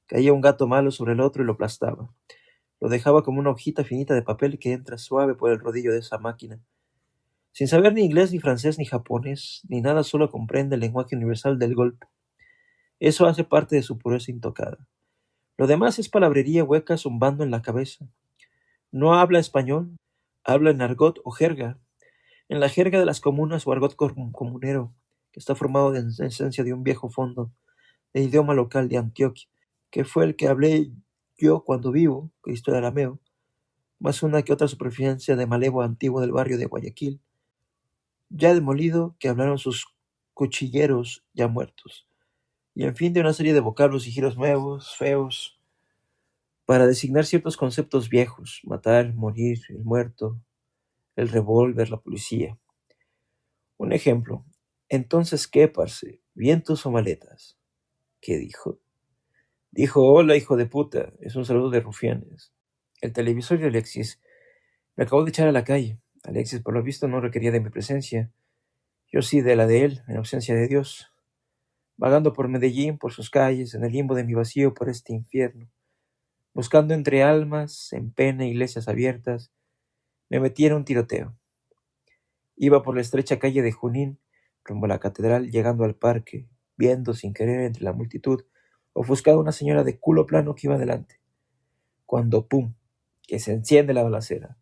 Caía un gato malo sobre el otro y lo aplastaba. Lo dejaba como una hojita finita de papel que entra suave por el rodillo de esa máquina. Sin saber ni inglés, ni francés, ni japonés, ni nada, solo comprende el lenguaje universal del golpe. Eso hace parte de su pureza intocada. Lo demás es palabrería hueca zumbando en la cabeza. No habla español, habla en argot o jerga, en la jerga de las comunas o argot comunero, que está formado en esencia de un viejo fondo de idioma local de Antioquia, que fue el que hablé yo cuando vivo, Cristo de Arameo, más una que otra superficie de malevo antiguo del barrio de Guayaquil, ya demolido, que hablaron sus cuchilleros ya muertos, y en fin de una serie de vocablos y giros nuevos, feos, para designar ciertos conceptos viejos: matar, morir, el muerto, el revólver, la policía. Un ejemplo: entonces, ¿qué, parce? ¿Vientos o maletas? ¿Qué dijo? Dijo: hola, hijo de puta, es un saludo de rufianes. El televisor de Alexis me acabó de echar a la calle. Alexis, por lo visto, no requería de mi presencia. Yo sí de la de él, en ausencia de Dios. Vagando por Medellín, por sus calles, en el limbo de mi vacío por este infierno. Buscando entre almas, en pena, iglesias abiertas, me metí en un tiroteo. Iba por la estrecha calle de Junín, rumbo a la catedral, llegando al parque, viendo sin querer entre la multitud ofuscada una señora de culo plano que iba delante. Cuando ¡pum!, que se enciende la balacera.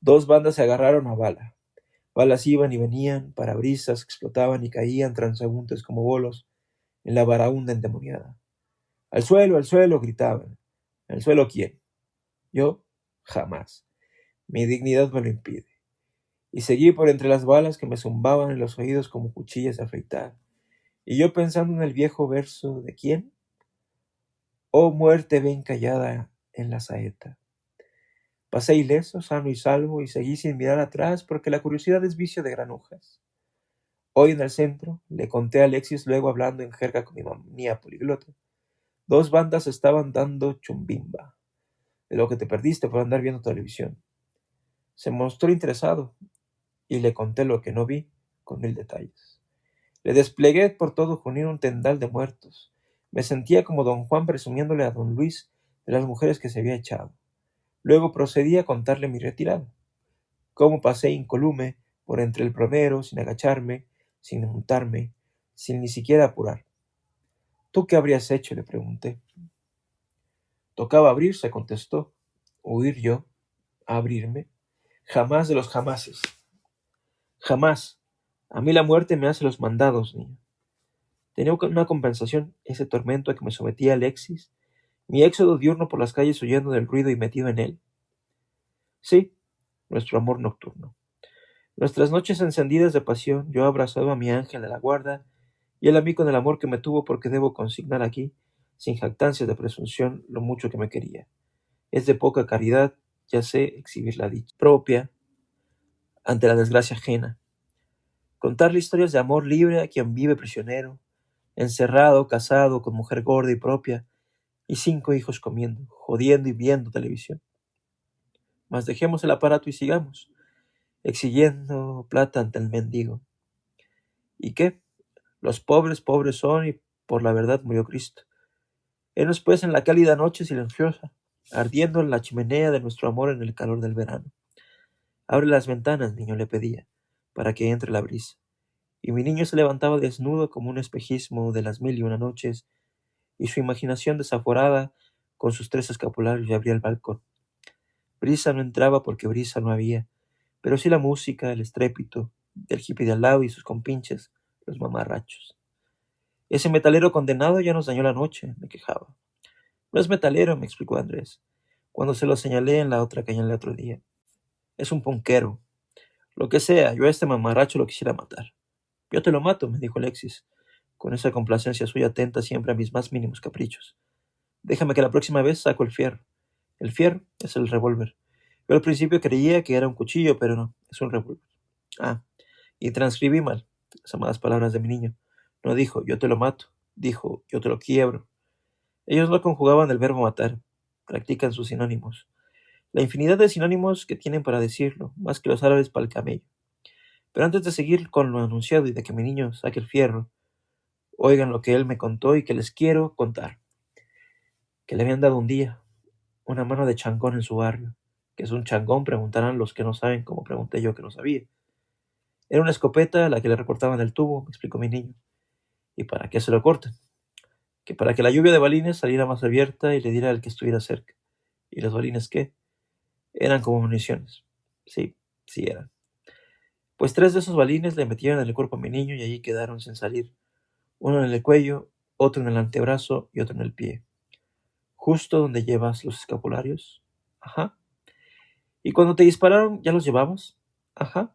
Dos bandas se agarraron a bala. Balas iban y venían, parabrisas explotaban y caían transeúntes como bolos en la baraúnda endemoniada. Al suelo! Gritaban. ¿Al suelo quién? Yo, jamás. Mi dignidad me lo impide. Y seguí por entre las balas que me zumbaban en los oídos como cuchillas de afeitar. Y yo pensando en el viejo verso de ¿quién? Oh muerte, ven callada en la saeta. Pasé ileso, sano y salvo, y seguí sin mirar atrás porque la curiosidad es vicio de granujas. Hoy en el centro, le conté a Alexis luego hablando en jerga con mi manía poliglota. Dos bandas estaban dando chumbimba, de lo que te perdiste por andar viendo televisión. Se mostró interesado, y le conté lo que no vi, con 1000 detalles. Le desplegué por todo Junín un tendal de muertos. Me sentía como don Juan presumiéndole a don Luis de las mujeres que se había echado. Luego procedí a contarle mi retirada. Cómo pasé incolume por entre el plomero, sin agacharme, sin untarme, sin ni siquiera apurar. ¿Tú qué habrías hecho?, le pregunté. Tocaba abrirse, contestó. ¿Huir yo? ¿Abrirme? Jamás de los jamases. Jamás. A mí la muerte me hace los mandados, niño. Tenía una compensación, ese tormento a que me sometía Alexis, mi éxodo diurno por las calles huyendo del ruido y metido en él. Sí, nuestro amor nocturno. Nuestras noches encendidas de pasión, yo abrazado a mi ángel de la guarda, y él a mí con el amor que me tuvo, porque debo consignar aquí, sin jactancias de presunción, lo mucho que me quería. Es de poca caridad, ya sé, exhibir la dicha propia ante la desgracia ajena. Contarle historias de amor libre a quien vive prisionero, encerrado, casado, con mujer gorda y propia, y 5 hijos comiendo, jodiendo y viendo televisión. Mas dejemos el aparato y sigamos, exigiendo plata ante el mendigo. ¿Y qué? Los pobres, pobres son, y por la verdad murió Cristo. Henos pues en la cálida noche silenciosa, ardiendo en la chimenea de nuestro amor en el calor del verano. Abre las ventanas, niño, le pedía, para que entre la brisa. Y mi niño se levantaba desnudo como un espejismo de las 1001 noches, y su imaginación desaforada, con sus 3 escapularios, y abría el balcón. Brisa no entraba porque brisa no había, pero sí la música, el estrépito del hippie de al lado y sus compinches, los mamarrachos. Ese metalero condenado ya nos dañó la noche, me quejaba. No es metalero, me explicó Andrés, cuando se lo señalé en la otra calle el otro día. Es un ponquero. Lo que sea, yo a este mamarracho lo quisiera matar. Yo te lo mato, me dijo Alexis, con esa complacencia suya atenta siempre a mis más mínimos caprichos. Déjame que la próxima vez saco el fierro. El fierro es el revólver. Yo al principio creía que era un cuchillo, pero no, es un revólver. Ah, y transcribí mal las amadas palabras de mi niño. No dijo, yo te lo mato, dijo, yo te lo quiebro. Ellos no conjugaban el verbo matar, practican sus sinónimos. La infinidad de sinónimos que tienen para decirlo, más que los árabes para el camello. Pero antes de seguir con lo anunciado y de que mi niño saque el fierro, oigan lo que él me contó y que les quiero contar. Que le habían dado un día una mano de changón en su barrio. ¿Qué es un changón?, preguntarán los que no saben, como pregunté yo que no sabía. Era una escopeta a la que le recortaban el tubo, me explicó mi niño. ¿Y para qué se lo cortan? Que para que la lluvia de balines saliera más abierta y le diera al que estuviera cerca. ¿Y los balines qué? Eran como municiones. Sí, sí eran. Pues 3 de esos balines le metieron en el cuerpo a mi niño y allí quedaron sin salir. Uno en el cuello, otro en el antebrazo y otro en el pie. Justo donde llevas los escapularios. Ajá. ¿Y cuando te dispararon, ya los llevabas? Ajá.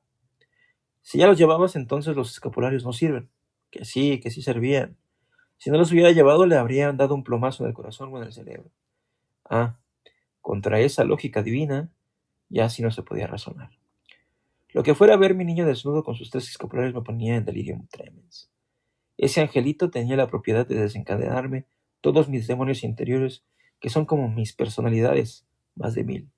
Si ya los llevabas, entonces los escapularios no sirven. Que sí servían. Si no los hubiera llevado, le habrían dado un plomazo en el corazón o en el cerebro. Ah, contra esa lógica divina, ya así no se podía razonar. Lo que fuera a ver mi niño desnudo con sus 3 escapularios me ponía en delirium tremens. Ese angelito tenía la propiedad de desencadenarme todos mis demonios interiores, que son como mis personalidades, más de 1000.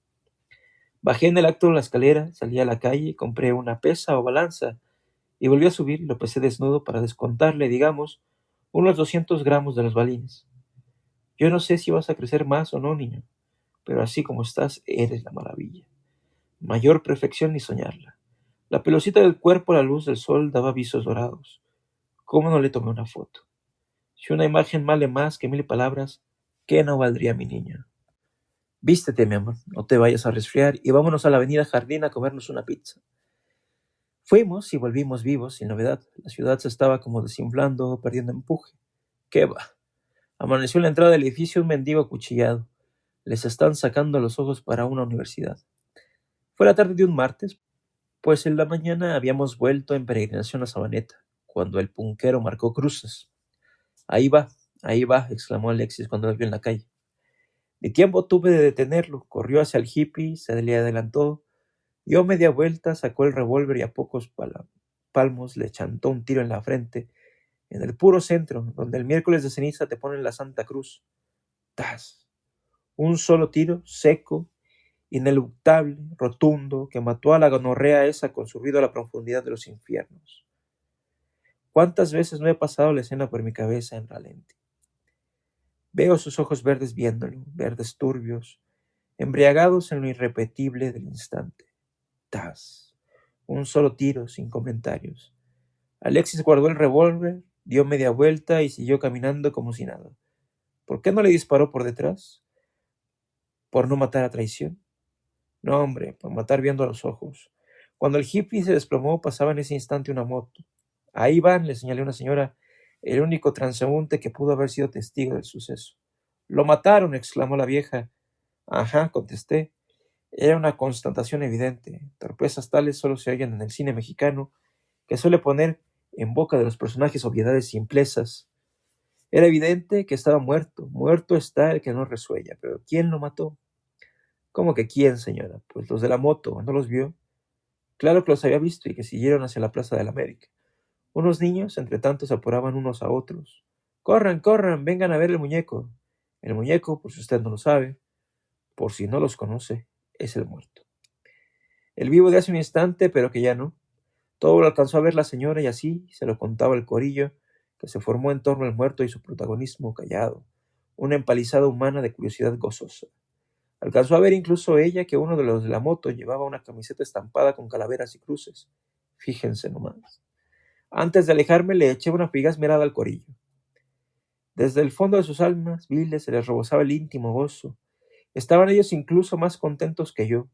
Bajé en el acto la escalera, salí a la calle, compré una pesa o balanza y volví a subir y lo pesé desnudo para descontarle, digamos, unos 200 gramos de los balines. Yo no sé si vas a crecer más o no, niño, pero así como estás, eres la maravilla. Mayor perfección ni soñarla. La pelocita del cuerpo a la luz del sol daba visos dorados. ¿Cómo no le tomé una foto? Si una imagen vale más que 1000 palabras, ¿qué no valdría mi niña? Vístete, mi amor, no te vayas a resfriar y vámonos a la avenida Jardín a comernos una pizza. Fuimos y volvimos vivos, sin novedad. La ciudad se estaba como desinflando, perdiendo empuje. ¿Qué va? Amaneció en la entrada del edificio un mendigo acuchillado. Les están sacando los ojos para una universidad. Fue la tarde de un martes, pues en la mañana habíamos vuelto en peregrinación a Sabaneta, cuando el punquero marcó cruces. Ahí va, exclamó Alexis cuando lo vio en la calle. Ni tiempo tuve de detenerlo. Corrió hacia el hippie, se le adelantó, dio media vuelta, sacó el revólver y a pocos palmos le chantó un tiro en la frente, en el puro centro, donde el miércoles de ceniza te ponen la Santa Cruz. ¡Tas! Un solo tiro, seco, ineluctable, rotundo, que mató a la gonorrea esa con su ruido a la profundidad de los infiernos. ¿Cuántas veces no he pasado la escena por mi cabeza en ralentí? Veo sus ojos verdes viéndolo, verdes turbios, embriagados en lo irrepetible del instante. ¡Tas! Un solo tiro, sin comentarios. Alexis guardó el revólver, dio media vuelta y siguió caminando como si nada. ¿Por qué no le disparó por detrás? ¿Por no matar a traición? No, hombre, por matar viendo a los ojos. Cuando el hippie se desplomó, pasaba en ese instante una moto. Ahí van, le señalé a una señora, el único transeúnte que pudo haber sido testigo del suceso. Lo mataron, exclamó la vieja. Ajá, contesté. Era una constatación evidente. Torpezas tales solo se oyen en el cine mexicano, que suele poner en boca de los personajes obviedades simplezas. Era evidente que estaba muerto. Muerto está el que no resuella. Pero ¿quién lo mató? ¿Cómo que quién, señora? Pues los de la moto, ¿no los vio? Claro que los había visto y que siguieron hacia la Plaza de la América. Unos niños, entre tanto, se apuraban unos a otros. ¡Corran, corran! Vengan a ver el muñeco. El muñeco, por si usted no lo sabe, por si no los conoce, es el muerto. El vivo de hace un instante, pero que ya no. Todo lo alcanzó a ver la señora y así se lo contaba el corillo que se formó en torno al muerto y su protagonismo callado, una empalizada humana de curiosidad gozosa. Alcanzó a ver incluso ella que uno de los de la moto llevaba una camiseta estampada con calaveras y cruces. Fíjense nomás. Antes de alejarme le eché una fugaz mirada al corillo. Desde el fondo de sus almas viles se les rebosaba el íntimo gozo. Estaban ellos incluso más contentos que yo,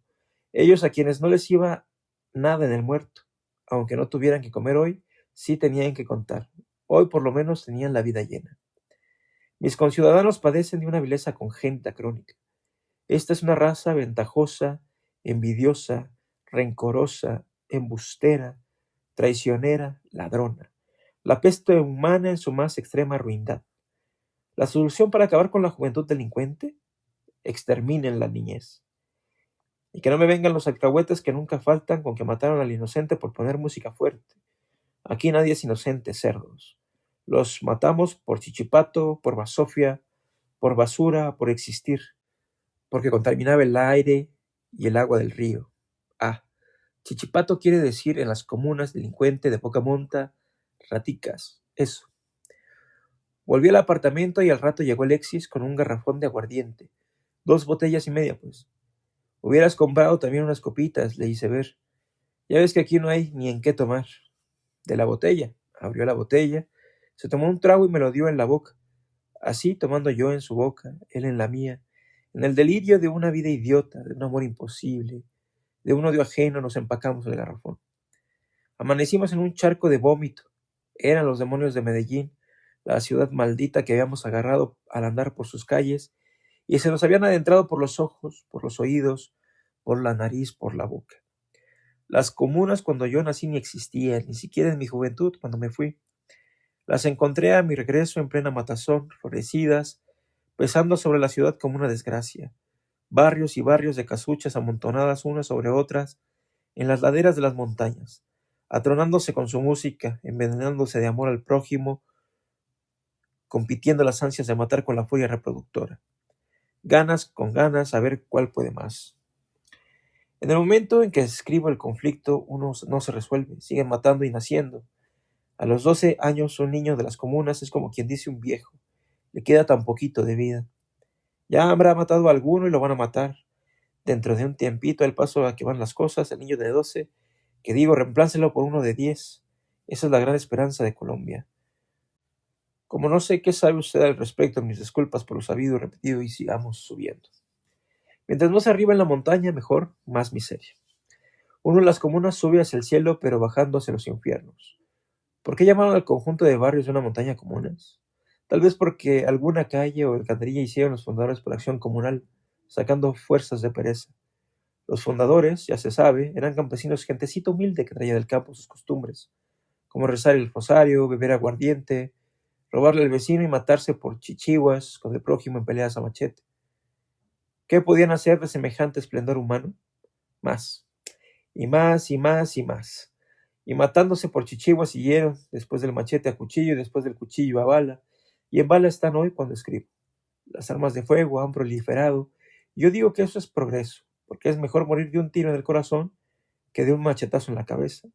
ellos a quienes no les iba nada en el muerto. Aunque no tuvieran que comer hoy, sí tenían que contar. Hoy por lo menos tenían la vida llena. Mis conciudadanos padecen de una vileza congénita crónica. Esta es una raza ventajosa, envidiosa, rencorosa, embustera, traicionera, ladrona. La peste humana en su más extrema ruindad. ¿La solución para acabar con la juventud delincuente? Exterminen la niñez. Y que no me vengan los alcahuetes que nunca faltan con que mataron al inocente por poner música fuerte. Aquí nadie es inocente, cerdos. Los matamos por chichipato, por basofia, por basura, por existir, porque contaminaba el aire y el agua del río. Ah, chichipato quiere decir en las comunas delincuente de poca monta, raticas, eso. Volví al apartamento y al rato llegó Alexis con un garrafón de aguardiente. 2 botellas y media, pues. Hubieras comprado también unas copitas, le hice ver. Ya ves que aquí no hay ni en qué tomar. De la botella. Abrió la botella, se tomó un trago y me lo dio en la boca. Así, tomando yo en su boca, él en la mía, en el delirio de una vida idiota, de un amor imposible, de un odio ajeno, nos empacamos el garrafón. Amanecimos en un charco de vómito. Eran los demonios de Medellín, la ciudad maldita que habíamos agarrado al andar por sus calles, y se nos habían adentrado por los ojos, por los oídos, por la nariz, por la boca. Las comunas cuando yo nací ni existían, ni siquiera en mi juventud cuando me fui. Las encontré a mi regreso en plena matazón, florecidas, pesando sobre la ciudad como una desgracia. Barrios y barrios de casuchas amontonadas unas sobre otras en las laderas de las montañas, atronándose con su música, envenenándose de amor al prójimo, compitiendo las ansias de matar con la furia reproductora. Ganas con ganas a ver cuál puede más. En el momento en que escribo el conflicto, uno no se resuelve, siguen matando y naciendo. A los 12 años un niño de las comunas es como quien dice un viejo, le queda tan poquito de vida. Ya habrá matado a alguno y lo van a matar. Dentro de un tiempito, al paso a que van las cosas, el niño de 12 que digo, reemplácelo por uno de 10. Esa es la gran esperanza de Colombia. Como no sé qué sabe usted al respecto, mis disculpas por lo sabido y repetido y sigamos subiendo. Mientras más arriba en la montaña, mejor, más miseria. Uno en las comunas sube hacia el cielo, pero bajando hacia los infiernos. ¿Por qué llamaron al conjunto de barrios de una montaña comunas? Tal vez porque alguna calle o alcantarilla hicieron los fundadores por acción comunal, sacando fuerzas de pereza. Los fundadores, ya se sabe, eran campesinos, gentecita humilde que traía del campo sus costumbres, como rezar el rosario, beber aguardiente, robarle al vecino y matarse por chichiguas con el prójimo en peleas a machete. ¿Qué podían hacer de semejante esplendor humano? Más, y más, y más, y más. Y matándose por chichiguas siguieron, después del machete a cuchillo y después del cuchillo a bala, y en bala están hoy cuando escribo. Las armas de fuego han proliferado, y yo digo que eso es progreso, porque es mejor morir de un tiro en el corazón que de un machetazo en la cabeza.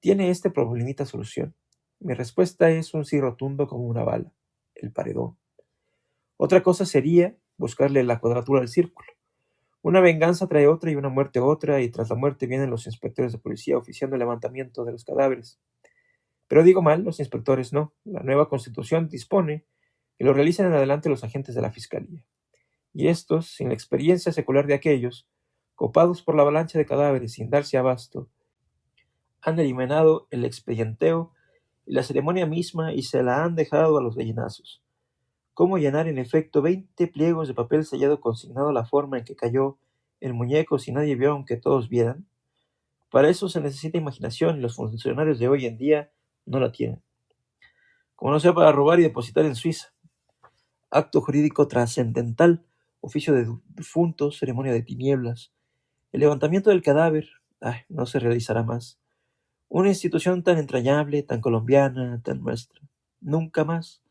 ¿Tiene este problemita solución? Mi respuesta es un sí rotundo como una bala, el paredón. Otra cosa sería buscarle la cuadratura al círculo. Una venganza trae otra y una muerte otra, y tras la muerte vienen los inspectores de policía oficiando el levantamiento de los cadáveres. Pero digo mal, los inspectores no. La nueva Constitución dispone que lo realicen en adelante los agentes de la Fiscalía. Y estos, sin la experiencia secular de aquellos, copados por la avalancha de cadáveres sin darse abasto, han eliminado el expedienteo y la ceremonia misma y se la han dejado a los gallinazos. ¿Cómo llenar en efecto 20 pliegos de papel sellado consignado la forma en que cayó el muñeco si nadie vio aunque todos vieran? Para eso se necesita imaginación y los funcionarios de hoy en día no la tienen. Como no sea para robar y depositar en Suiza. Acto jurídico trascendental, oficio de difuntos, ceremonia de tinieblas. El levantamiento del cadáver, no se realizará más. Una institución tan entrañable, tan colombiana, tan nuestra. Nunca más.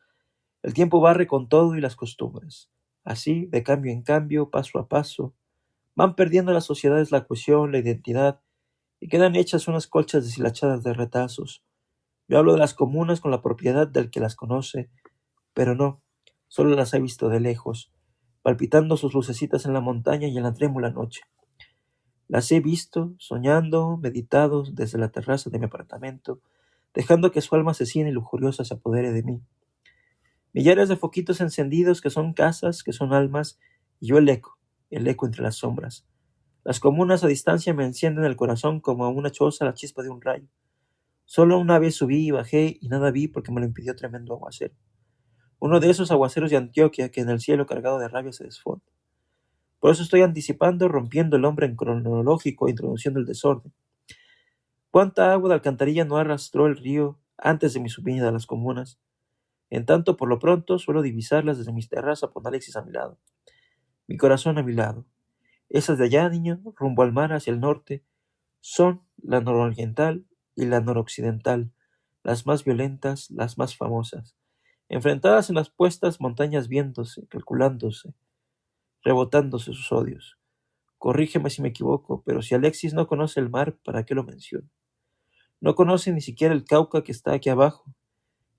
El tiempo barre con todo y las costumbres. Así, de cambio en cambio, paso a paso, van perdiendo las sociedades la cohesión, la identidad, y quedan hechas unas colchas deshilachadas de retazos. Yo hablo de las comunas con la propiedad del que las conoce, pero no, solo las he visto de lejos, palpitando sus lucecitas en la montaña y en la trémula noche. Las he visto, soñando, meditado desde la terraza de mi apartamento, dejando que su alma asesina y lujuriosa se apodere de mí. Millares de foquitos encendidos que son casas, que son almas, y yo el eco entre las sombras. Las comunas a distancia me encienden el corazón como a una choza la chispa de un rayo. Solo una vez subí y bajé y nada vi porque me lo impidió tremendo aguacero. Uno de esos aguaceros de Antioquia que en el cielo cargado de rabia se desfonda. Por eso estoy anticipando, rompiendo el hombre en cronológico e introduciendo el desorden. ¿Cuánta agua de alcantarilla no arrastró el río antes de mi subida a las comunas? En tanto, por lo pronto, suelo divisarlas desde mis terrazas con Alexis a mi lado. Mi corazón a mi lado. Esas de allá, niño, rumbo al mar hacia el norte, son la nororiental y la noroccidental, las más violentas, las más famosas, enfrentadas en las puestas montañas viéndose, calculándose, rebotándose sus odios. Corrígeme si me equivoco, pero si Alexis no conoce el mar, ¿para qué lo menciono? No conoce ni siquiera el Cauca que está aquí abajo,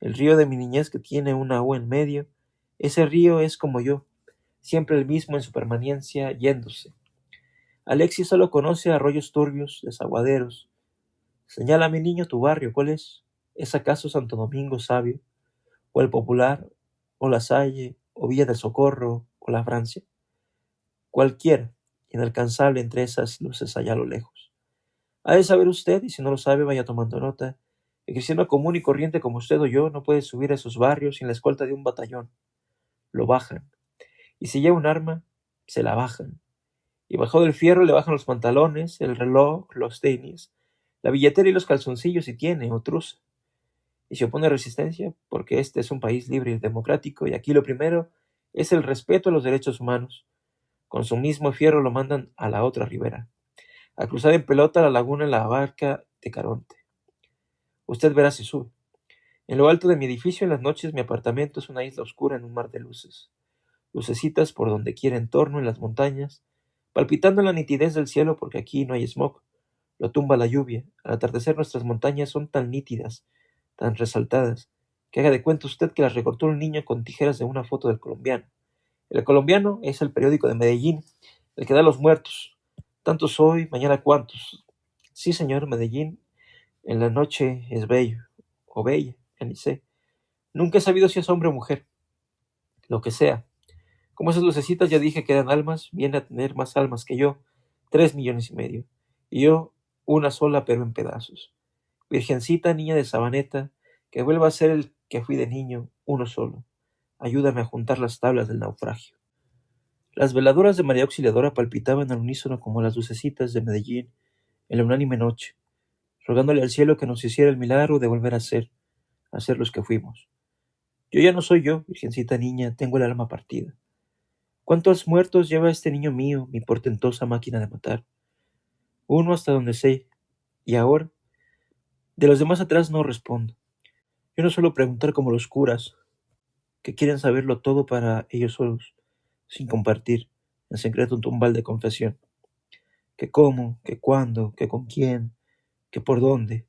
el río de mi niñez que tiene una U en medio. Ese río es como yo, siempre el mismo en su permanencia, yéndose. Alexis solo conoce arroyos turbios, desaguaderos. Señala, mi niño, tu barrio, ¿cuál es? ¿Es acaso Santo Domingo Sabio, o el Popular, o La Salle, o Villa del Socorro, o la Francia? Cualquiera, inalcanzable entre esas luces allá a lo lejos. Ha de saber usted, y si no lo sabe, vaya tomando nota, el cristiano común y corriente como usted o yo no puede subir a esos barrios sin la escolta de un batallón. Lo bajan. Y si lleva un arma, se la bajan. Y bajo del fierro le bajan los pantalones, el reloj, los tenis, la billetera y los calzoncillos si tiene o truza. Y si opone resistencia, porque este es un país libre y democrático, y aquí lo primero es el respeto a los derechos humanos. Con su mismo fierro lo mandan a la otra ribera, a cruzar en pelota la laguna en la barca de Caronte. Usted verá si sube. En lo alto de mi edificio, en las noches, mi apartamento es una isla oscura en un mar de luces. Lucecitas por donde quiera en torno, en las montañas, palpitando en la nitidez del cielo porque aquí no hay smog. Lo tumba la lluvia. Al atardecer nuestras montañas son tan nítidas, tan resaltadas, que haga de cuenta usted que las recortó un niño con tijeras de una foto del Colombiano. El Colombiano es el periódico de Medellín, el que da los muertos. Tantos hoy, mañana cuántos. Sí, señor, Medellín, en la noche es bello, o bella, ya ni sé. Nunca he sabido si es hombre o mujer, lo que sea. Como esas lucecitas ya dije que eran almas, viene a tener más almas que yo, 3,5 millones. Y yo, una sola, pero en pedazos. Virgencita, niña de Sabaneta, que vuelva a ser el que fui de niño, uno solo. Ayúdame a juntar las tablas del naufragio. Las veladoras de María Auxiliadora palpitaban al unísono como las lucecitas de Medellín en la unánime noche, rogándole al cielo que nos hiciera el milagro de volver a ser los que fuimos. Yo ya no soy yo, virgencita niña, tengo el alma partida. ¿Cuántos muertos lleva este niño mío, mi portentosa máquina de matar? Uno hasta donde sé, y ahora, de los demás atrás no respondo. Yo no suelo preguntar como los curas, que quieren saberlo todo para ellos solos, sin compartir, en secreto un tumbal de confesión. Que cómo, que cuándo, que con quién, que por donde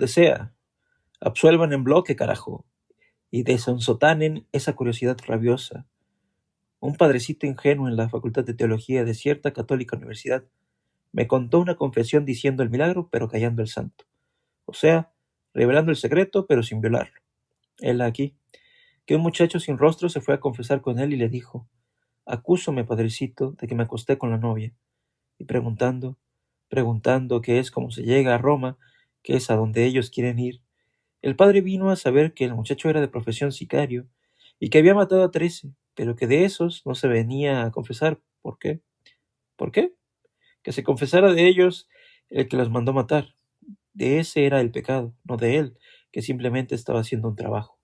sea. Absuelvan en bloque, carajo, y desonsotanen esa curiosidad rabiosa. Un padrecito ingenuo en la Facultad de Teología de cierta católica universidad me contó una confesión diciendo el milagro, pero callando el santo. O sea, revelando el secreto, pero sin violarlo. Él aquí, que un muchacho sin rostro se fue a confesar con él y le dijo, acúsome, padrecito, de que me acosté con la novia. Y preguntando que es como se llega a Roma, que es a donde ellos quieren ir, el padre vino a saber que el muchacho era de profesión sicario y que había matado a 13, pero que de esos no se venía a confesar. ¿Por qué? ¿Por qué? Que se confesara de ellos el que los mandó matar. De ese era el pecado, no de él, que simplemente estaba haciendo un trabajo,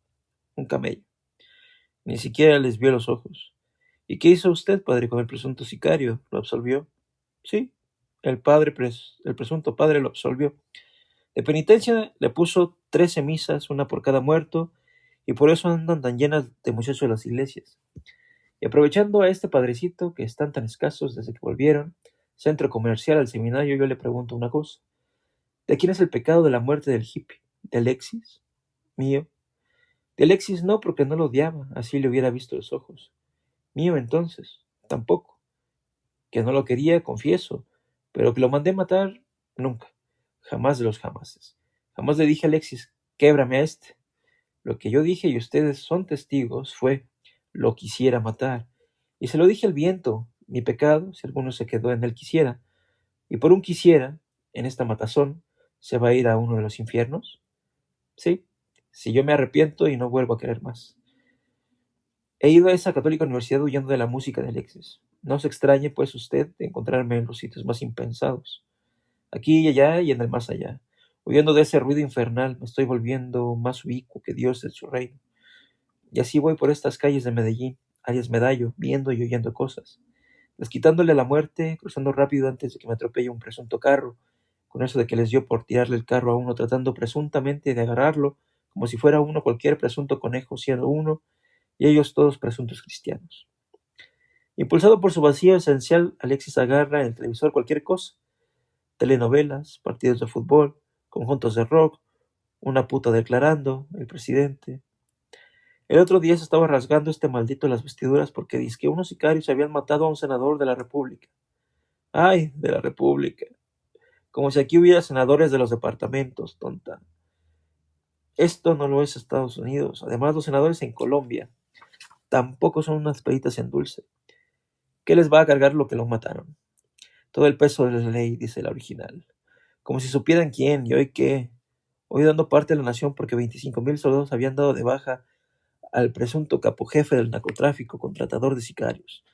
un camello. Ni siquiera les vio los ojos. ¿Y qué hizo usted, padre, con el presunto sicario? ¿Lo absolvió? Sí, el presunto padre lo absolvió. De penitencia le puso 13 misas, una por cada muerto, y por eso andan tan llenas de muchachos las iglesias. Y aprovechando a este padrecito, que están tan escasos desde que volvieron, centro comercial al seminario, yo le pregunto una cosa. ¿De quién es el pecado de la muerte del hippie? ¿De Alexis? Mío. De Alexis no, porque no lo odiaba, así le hubiera visto los ojos. Mío entonces, tampoco. Que no lo quería, confieso, pero que lo mandé matar, nunca. Jamás de los jamases. Jamás le dije a Alexis, québrame a este. Lo que yo dije, y ustedes son testigos, fue, lo quisiera matar. Y se lo dije al viento, mi pecado, si alguno se quedó en él quisiera, y por un quisiera, en esta matazón, ¿se va a ir a uno de los infiernos? Sí, si yo me arrepiento y no vuelvo a querer más. He ido a esa católica universidad huyendo de la música de Alexis. No se extrañe, pues, usted de encontrarme en los sitios más impensados, aquí y allá y en el más allá. Huyendo de ese ruido infernal, me estoy volviendo más ubicuo que Dios en su reino. Y así voy por estas calles de Medellín, alias Medallo, viendo y oyendo cosas, desquitándole a la muerte, cruzando rápido antes de que me atropelle un presunto carro, con eso de que les dio por tirarle el carro a uno, tratando presuntamente de agarrarlo, como si fuera uno cualquier presunto conejo, siendo uno, y ellos todos presuntos cristianos. Impulsado por su vacío esencial, Alexis agarra en el televisor cualquier cosa, telenovelas, partidos de fútbol, conjuntos de rock, una puta declarando, el presidente. El otro día se estaba rasgando este maldito las vestiduras porque dizque unos sicarios habían matado a un senador de la República. ¡Ay, de la República! Como si aquí hubiera senadores de los departamentos, tonta. Esto no lo es Estados Unidos. Además, los senadores en Colombia tampoco son unas peritas en dulce. ¿Qué les va a cargar lo que lo mataron? Todo el peso de la ley, dice la original. Como si supieran quién y hoy qué. Hoy dando parte de la nación porque 25,000 soldados habían dado de baja al presunto capojefe del narcotráfico, contratador de sicarios.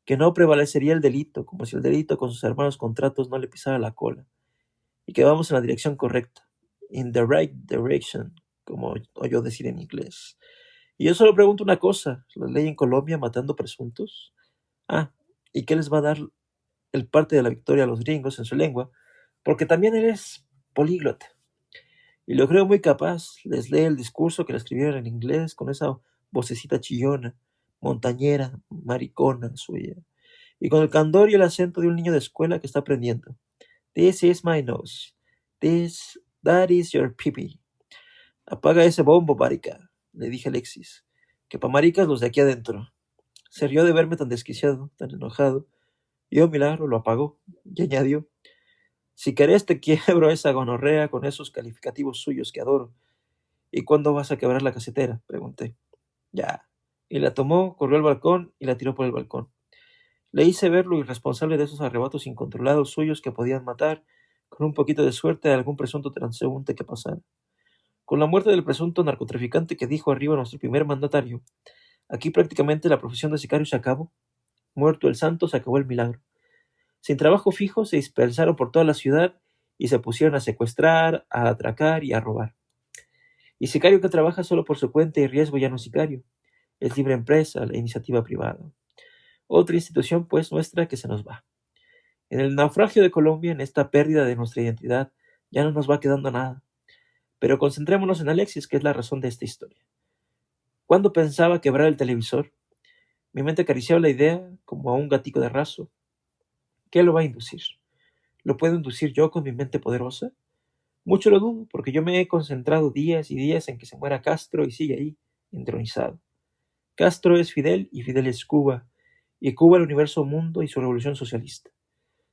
Que no prevalecería el delito, como si el delito con sus hermanos contratos no le pisara la cola. Y que vamos en la dirección correcta. In the right direction, como oyó decir en inglés. Y yo solo pregunto una cosa, ¿la ley en Colombia matando presuntos? Ah, ¿y qué les va a dar el parte de la victoria a los gringos en su lengua? Porque también él es políglota. Y lo creo muy capaz, les lee el discurso que le escribieron en inglés con esa vocecita chillona, montañera, maricona suya, y con el candor y el acento de un niño de escuela que está aprendiendo. This is my nose. That is your pee. Apaga ese bombo, marica, le dije a Alexis, que pa' maricas los de aquí adentro. Se rió de verme tan desquiciado, tan enojado, y un milagro lo apagó, y añadió, Si querés te quiebro esa gonorrea con esos calificativos suyos que adoro. ¿Y cuándo vas a quebrar la casetera? Pregunté. Ya. Y la tomó, corrió al balcón y la tiró por el balcón. Le hice ver lo irresponsable de esos arrebatos incontrolados suyos que podían matar, con un poquito de suerte, a algún presunto transeúnte que pasara. Con la muerte del presunto narcotraficante que dijo arriba nuestro primer mandatario, aquí prácticamente la profesión de sicario se acabó. Muerto el santo, se acabó el milagro. Sin trabajo fijo, se dispersaron por toda la ciudad y se pusieron a secuestrar, a atracar y a robar. Y sicario que trabaja solo por su cuenta y riesgo ya no es sicario, es libre empresa, la iniciativa privada. Otra institución, pues, nuestra que se nos va. En el naufragio de Colombia, en esta pérdida de nuestra identidad, ya no nos va quedando nada. Pero concentrémonos en Alexis, que es la razón de esta historia. ¿Cuándo pensaba quebrar el televisor? Mi mente acariciaba la idea como a un gatico de raso. ¿Qué lo va a inducir? ¿Lo puedo inducir yo con mi mente poderosa? Mucho lo dudo, porque yo me he concentrado días y días en que se muera Castro y sigue ahí, entronizado. Castro es Fidel y Fidel es Cuba, y Cuba el universo mundo y su revolución socialista.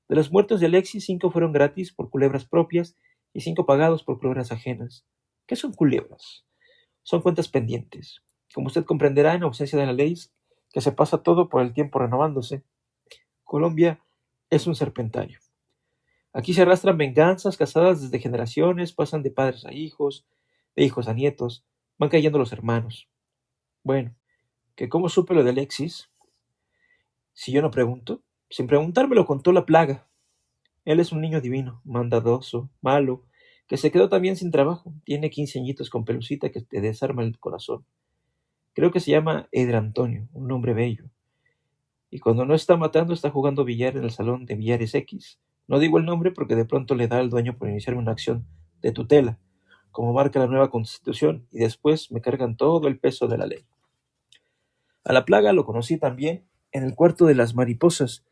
De los muertos de Alexis, 5 fueron gratis por culebras propias y 5 pagados por culebras ajenas. ¿Qué son culebras? Son cuentas pendientes. Como usted comprenderá, en ausencia de la ley, que se pasa todo por el tiempo renovándose, Colombia es un serpentario. Aquí se arrastran venganzas casadas desde generaciones, pasan de padres a hijos, de hijos a nietos, van cayendo los hermanos. Bueno, que cómo supe lo de Alexis, si yo no pregunto, sin preguntar me lo contó la plaga. Él es un niño divino, mandadoso, malo, que se quedó también sin trabajo. Tiene 15 añitos con pelucita que te desarma el corazón. Creo que se llama Eder Antonio, un nombre bello. Y cuando no está matando, está jugando billar en el salón de billares X. No digo el nombre porque de pronto le da al dueño por iniciarme una acción de tutela, como marca la nueva constitución, y después me cargan todo el peso de la ley. A la plaga lo conocí también en el cuarto de las mariposas,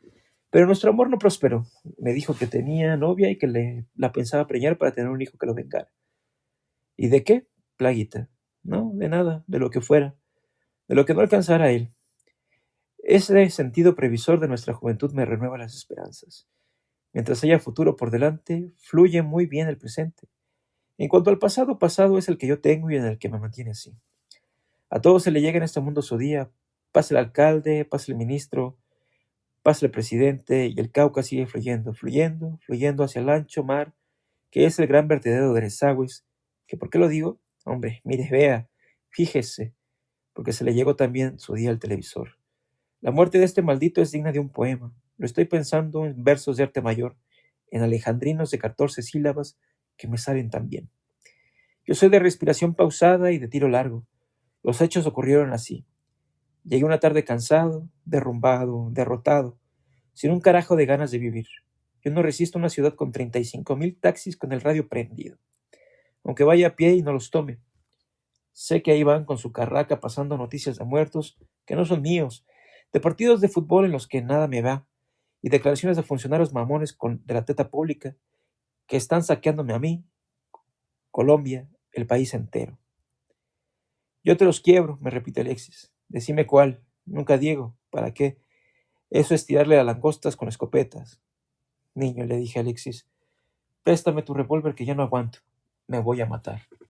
pero nuestro amor no prosperó. Me dijo que tenía novia y que la pensaba preñar para tener un hijo que lo vengara. ¿Y de qué? Plaguita. No, de nada, de lo que fuera, de lo que no alcanzara él. Ese sentido previsor de nuestra juventud me renueva las esperanzas. Mientras haya futuro por delante, fluye muy bien el presente. En cuanto al pasado, pasado es el que yo tengo y en el que me mantiene así. A todos se le llega en este mundo su día. Pasa el alcalde, pasa el ministro, pasa el presidente y el Cauca sigue fluyendo, fluyendo, fluyendo hacia el ancho mar, que es el gran vertedero de desagües. ¿Que por qué lo digo? Hombre, mire, vea, fíjese, porque se le llegó también su día al televisor. La muerte de este maldito es digna de un poema. Lo estoy pensando en versos de arte mayor, en alejandrinos de 14 sílabas que me salen tan bien. Yo soy de respiración pausada y de tiro largo. Los hechos ocurrieron así. Llegué una tarde cansado, derrumbado, derrotado, sin un carajo de ganas de vivir. Yo no resisto una ciudad con 35,000 taxis con el radio prendido. Aunque vaya a pie y no los tome. Sé que ahí van con su carraca pasando noticias de muertos que no son míos, de partidos de fútbol en los que nada me va, y declaraciones de funcionarios mamones de la teta pública que están saqueándome a mí, Colombia, el país entero. Yo te los quiebro, me repite Alexis. Decime cuál. Nunca Diego. ¿Para qué? Eso es tirarle a langostas con escopetas. Niño, le dije a Alexis, préstame tu revólver que ya no aguanto. Me voy a matar.